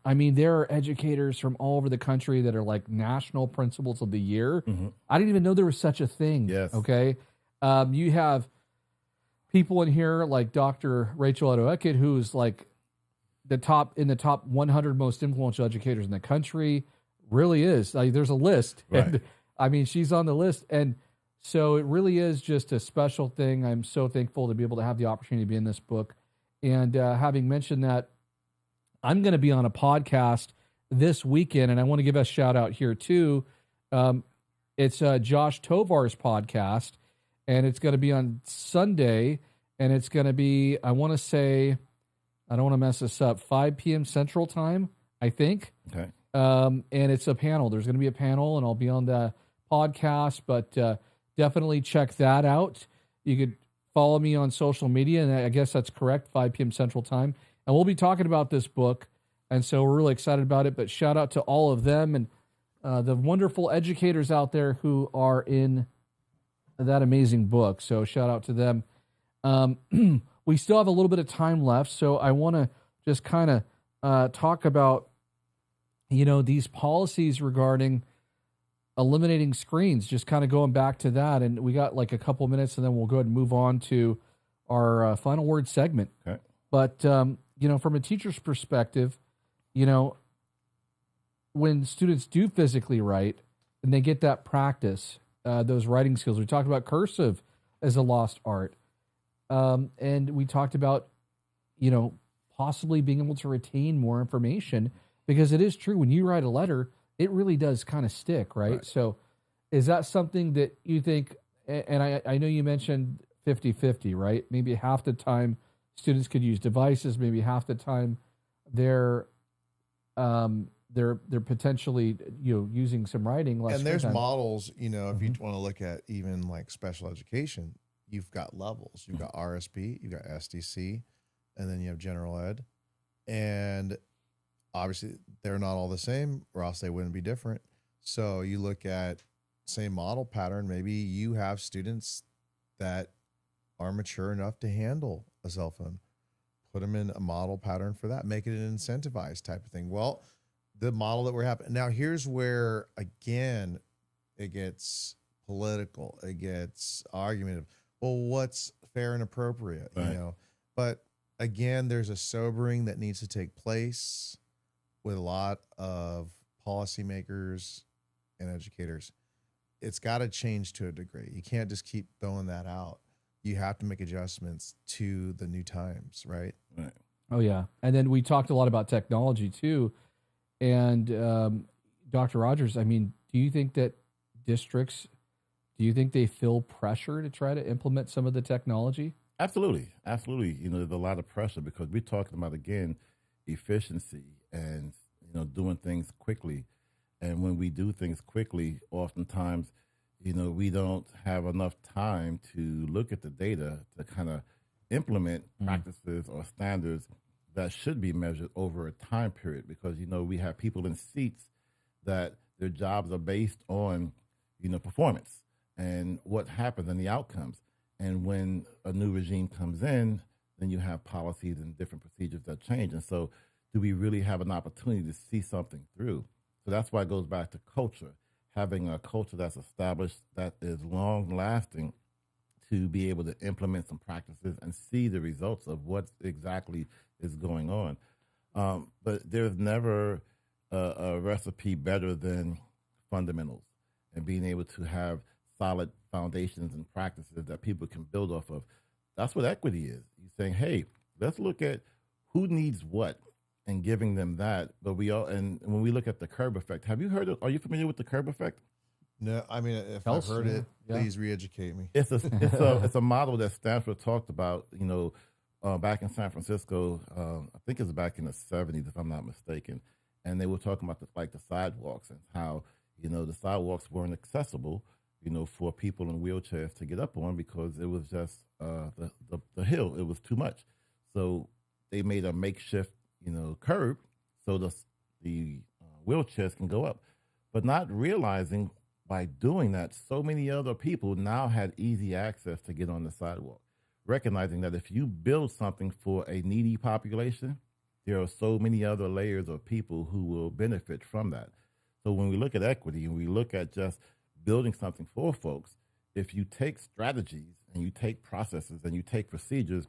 B: I mean, there are educators from all over the country that are like National Principals of the Year. I didn't even know there was such a thing.
C: Yes.
B: Okay. You have people in here like Dr. Rachel Edoekit, who's like the top 100 most influential educators in the country. Really is. Like, there's a list.
C: Right.
B: And, I mean, she's on the list. And so it really is just a special thing. I'm so thankful to be able to have the opportunity to be in this book. And having mentioned that, I'm going to be on a podcast this weekend, and I want to give a shout out here too. It's Josh Tovar's podcast, and it's going to be on Sunday, and it's going to be, I want to say, I don't want to mess this up, 5 p.m. Central Time, I think.
C: Okay.
B: And it's a panel. There's going to be a panel, and I'll be on the podcast, but definitely check that out. You could follow me on social media, and I guess that's correct, 5 p.m. Central Time. And we'll be talking about this book, and so we're really excited about it. But shout out to all of them and the wonderful educators out there who are in that amazing book. So shout out to them. We still have a little bit of time left, so I want to just kind of talk about, these policies regarding eliminating screens, just kind of going back to that. And we got like a couple minutes, and then we'll go ahead and move on to our final word segment.
C: Okay.
B: But, from a teacher's perspective, when students do physically write and they get that practice, those writing skills, we talked about cursive as a lost art. And we talked about, possibly being able to retain more information, because it is true when you write a letter, it really does kind of stick, right? So is that something that you think, and I know you mentioned 50-50, right? Maybe half the time students could use devices, maybe half the time they're potentially, using some writing. Less
D: And there's
B: time.
D: models, if you want to look at even like special education, you've got levels. You've got RSP, you've got SDC, and then you have general ed. And obviously they're not all the same, or else they wouldn't be different. So you look at same model pattern, maybe you have students that are mature enough to handle a cell phone. Put them in a model pattern for that. Make it an incentivized type of thing. Well, the model that we're having now, here's where again it gets political. It gets argumentative. Well, what's fair and appropriate?
C: Right.
D: But again, there's a sobering that needs to take place with a lot of policymakers and educators. It's got to change to a degree. You can't just keep throwing that out. You have to make adjustments to the new times, right?
C: Right.
B: Oh, yeah. And then we talked a lot about technology, too. And Dr. Rogers, I mean, do you think that districts, do you think they feel pressure to try to implement some of the technology?
C: Absolutely. Absolutely. There's a lot of pressure because we're talking about, again, efficiency and, doing things quickly. And when we do things quickly, oftentimes, we don't have enough time to look at the data to kind of implement practices or standards that should be measured over a time period, because, we have people in seats that their jobs are based on, performance and what happens and the outcomes. And when a new regime comes in, then you have policies and different procedures that change. And so do we really have an opportunity to see something through? So that's why it goes back to culture, having a culture that's established, that is long lasting, to be able to implement some practices and see the results of what exactly is going on. But there's never a recipe better than fundamentals and being able to have solid foundations and practices that people can build off of. That's what equity is. You're saying, hey, let's look at who needs what and giving them that. But and when we look at the curb effect, have you heard of, are you familiar with the curb effect?
D: No, I mean, if I've heard it, please re-educate me.
C: It's a model that Stanford talked about, back in San Francisco. I think it's back in the 70s, if I'm not mistaken. And they were talking about the sidewalks and how, the sidewalks weren't accessible, for people in wheelchairs to get up on, because it was just the hill. It was too much. So they made a makeshift, curb so the wheelchairs can go up, but not realizing by doing that, so many other people now had easy access to get on the sidewalk. Recognizing that if you build something for a needy population, there are so many other layers of people who will benefit from that. So when we look at equity and we look at just building something for folks, if you take strategies and you take processes and you take procedures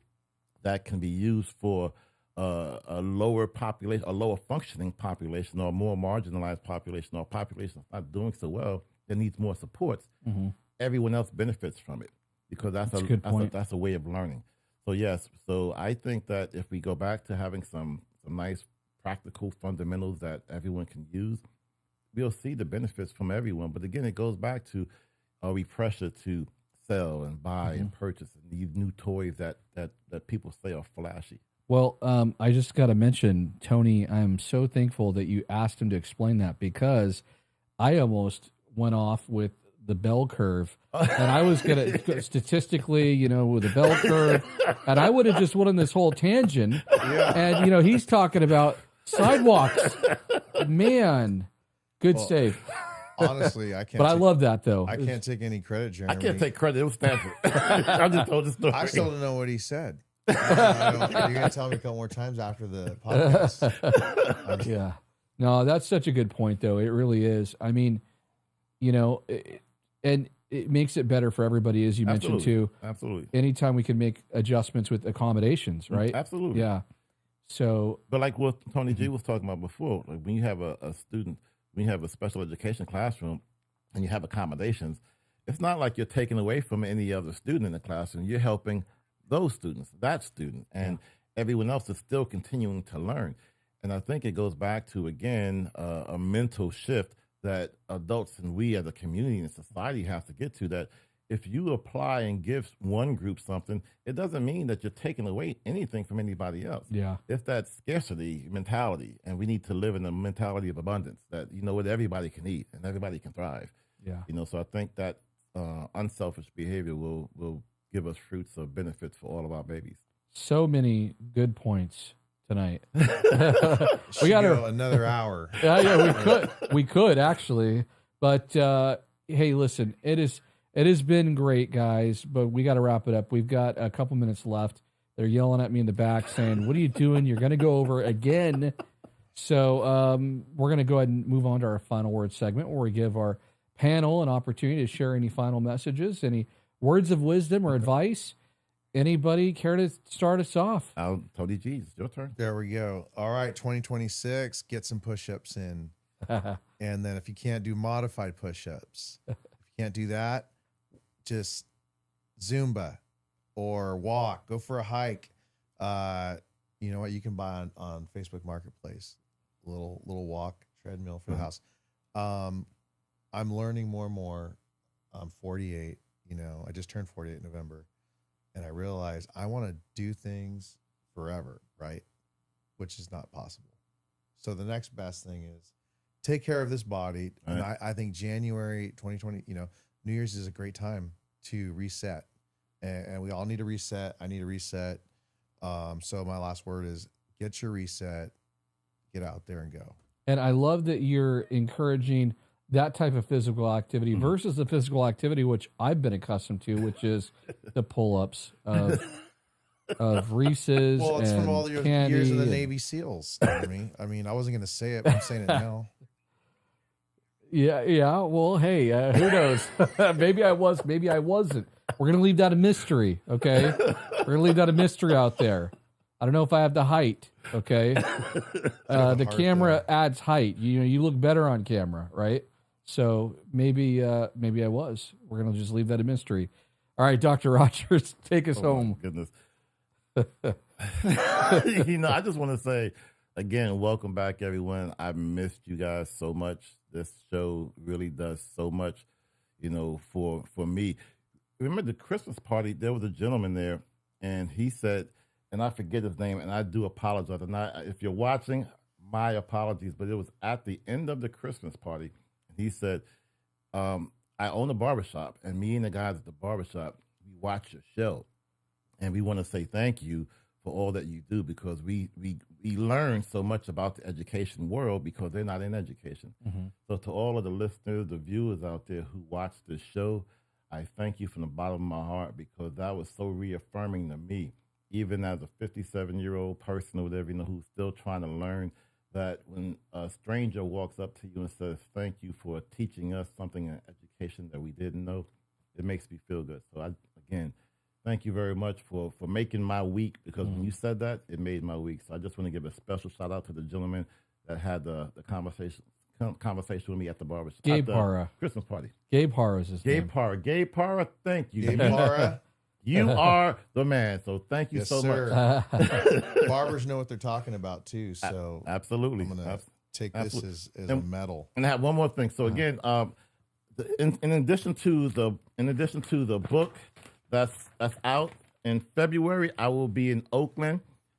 C: that can be used for a lower population, a lower functioning population, or a more marginalized population, or a population that's not doing so well that needs more supports, everyone else benefits from it, because that's a good point. That's a way of learning. So yes, so I think that if we go back to having some nice practical fundamentals that everyone can use, we'll see the benefits from everyone. But again, it goes back to, are we pressured to sell and buy and purchase and these new toys that people say are flashy?
B: Well, I just got to mention, Tony, I'm so thankful that you asked him to explain that, because I almost went off with the bell curve, and I was going to statistically, with the bell curve, and I would have just went on this whole tangent. Yeah. And, he's talking about sidewalks. Man, good save.
D: Honestly, I can't.
B: But I love that, though.
D: I can't take any credit, Jeremy.
C: I can't take credit. It was Stanford. I just told the story.
D: I still don't know what he said. You're going to tell me a couple more times after the podcast.
B: Yeah. No, that's such a good point, though. It really is. I mean, and it makes it better for everybody, as you mentioned, too.
C: Absolutely.
B: Anytime we can make adjustments with accommodations, right?
C: Absolutely.
B: Yeah. So,
C: but like what Tony G was talking about before, like when you have a student, when you have a special education classroom and you have accommodations, it's not like you're taking away from any other student in the classroom. You're helping those students, that student, and everyone else is still continuing to learn. And I think it goes back to, again, a mental shift that adults and we as a community and society have to get to, that if you apply and give one group something, it doesn't mean that you're taking away anything from anybody else.
B: Yeah.
C: It's that scarcity mentality, and we need to live in a mentality of abundance that, what everybody can eat and everybody can thrive.
B: Yeah.
C: So I think that unselfish behavior will give us fruits of benefits for all of our babies.
B: So many good points tonight.
D: We got another hour.
B: Yeah, we could actually, but hey, listen, it has been great, guys, but we got to wrap it up. We've got a couple minutes left. They're yelling at me in the back saying, "What are you doing? You're going to go over again." So we're going to go ahead and move on to our final word segment, where we give our panel an opportunity to share any final messages, any words of wisdom or advice. Anybody care to start us off?
C: Tony G, it's your turn.
D: There we go. All right, 2026, get some push-ups in. And then if you can't do modified push-ups, if you can't do that, just Zumba or walk, go for a hike. You know what? You can buy on Facebook Marketplace, little walk treadmill for the house. I'm learning more and more. I'm 48, I just turned 48 in November. And I realized I want to do things forever, right? Which is not possible. So the next best thing is take care of this body. And I think January 2020, New Year's is a great time to reset. And we all need to reset. I need to reset. So my last word is get your reset, get out there and go.
B: And I love that you're encouraging that type of physical activity versus the physical activity which I've been accustomed to, which is the pull-ups of Reese's.
D: Well, it's
B: and
D: from all your years of the Navy SEALs. I mean, I wasn't going to say it, but I'm saying it now.
B: Yeah. Well, hey, who knows? Maybe I was, maybe I wasn't. We're going to leave that a mystery, okay? We're going to leave that a mystery out there. I don't know if I have the height, okay? The camera adds height. You look better on camera, right? So maybe I was. We're going to just leave that a mystery. All right, Dr. Rogers, take us home.
C: My goodness. I just want to say, again, welcome back, everyone. I've missed you guys so much. This show really does so much, for me. Remember the Christmas party, there was a gentleman there, and he said, and I forget his name, and I do apologize. And if you're watching, my apologies, but it was at the end of the Christmas party. He said, I own a barbershop, and me and the guys at the barbershop, we watch your show. And we want to say thank you for all that you do, because we learn so much about the education world because they're not in education. So to all of the listeners, the viewers out there who watch this show, I thank you from the bottom of my heart, because that was so reaffirming to me, even as a 57-year-old person or whatever, who's still trying to learn, that when a stranger walks up to you and says, thank you for teaching us something in education that we didn't know, it makes me feel good. So again, thank you very much for making my week, because when you said that, it made my week. So I just want to give a special shout out to the gentleman that had the conversation with me at the barbershop.
B: Gabe
C: at the
B: Para.
C: Christmas party.
B: Gabe Para is his name.
C: Gabe Para, thank you.
D: Gabe Para.
C: You are the man. So thank you so much.
D: Barbers know what they're talking about too. So
C: absolutely.
D: I'm gonna take
C: Absolutely.
D: this as a medal.
C: And I have one more thing. So again, in addition to the book that's out in February, I will be in Oakland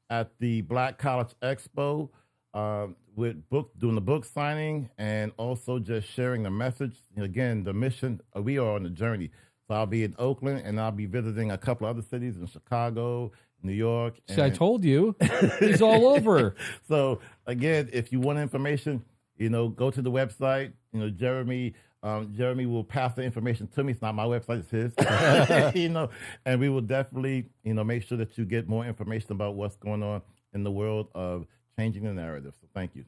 C: at the Black College Expo doing the book signing, and also just sharing the message. Again, the mission, we are on the journey. So I'll be in Oakland, and I'll be visiting a couple other cities in Chicago, New York.
B: See, I told you, he's all over.
C: So again, if you want information, go to the website. Jeremy will pass the information to me. It's not my website; it's his. And we will definitely, make sure that you get more information about what's going on in the world of changing the narrative. So thank you.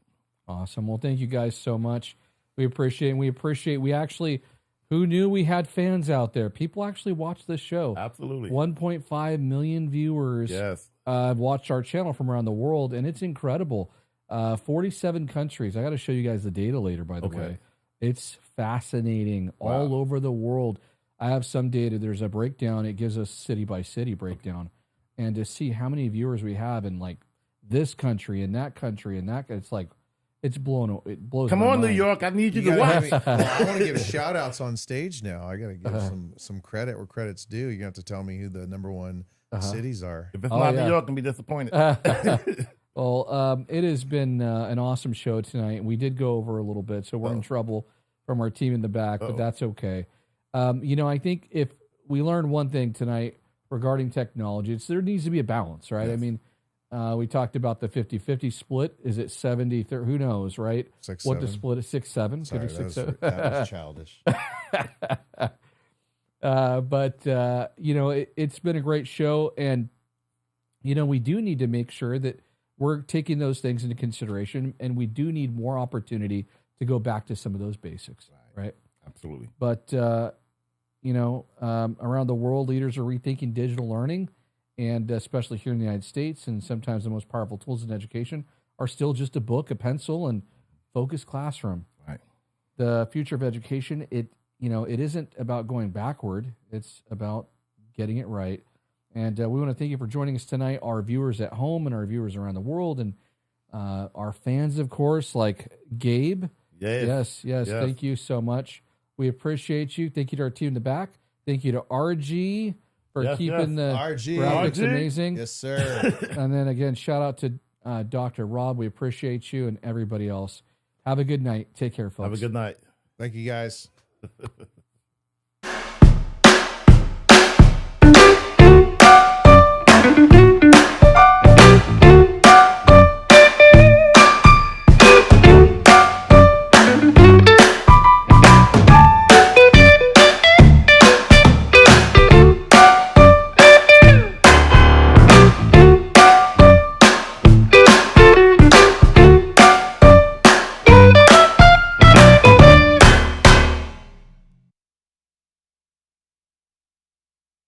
B: Awesome. Well, thank you guys so much. We appreciate it. We actually, who knew we had fans out there? People actually watch this show.
C: Absolutely.
B: 1.5 million viewers.
C: Yes.
B: Watched our channel from around the world, and it's incredible. 47 countries. I got to show you guys the data later, by the way. It's fascinating.
C: Wow.
B: All over the world. I have some data. There's a breakdown. It gives us city by city breakdown. And to see how many viewers we have in like this country and that country and that, it's like, it blows
C: Come
B: my
C: on,
B: mind.
C: New York. I need you
D: You
C: to
D: gotta
C: watch.
D: I want to give shout outs on stage now. I got to give some credit where credit's due. You're going to have to tell me who the number one cities are.
C: If it's not New York, I'm going to be disappointed.
B: Well, it has been an awesome show tonight. We did go over a little bit, so we're in trouble from our team in the back, but that's okay. I think if we learned one thing tonight regarding technology, there needs to be a balance, right?
C: Yes.
B: I mean, we talked about the 50-50 split. Is it 70-30? Who knows, right?
D: 6-7.
B: What the split is, 6-7.
D: Sorry,
B: Could be 6-7.
D: that was childish.
B: But it's been a great show, and we do need to make sure that we're taking those things into consideration, and we do need more opportunity to go back to some of those basics, right?
C: Absolutely.
B: But around the world, leaders are rethinking digital learning, and especially here in the United States, and sometimes the most powerful tools in education are still just a book, a pencil, and focused classroom.
C: Right.
B: The future of education, it isn't about going backward. It's about getting it right. And we want to thank you for joining us tonight, our viewers at home and our viewers around the world, and our fans, of course, like Gabe. Yes. Thank you so much. We appreciate you. Thank you to our team in the back. Thank you to RG for keeping the graphics amazing.
D: Yes, sir.
B: And then again, shout out to Dr. Rob. We appreciate you and everybody else. Have a good night. Take care, folks.
C: Have a good night.
D: Thank you, guys.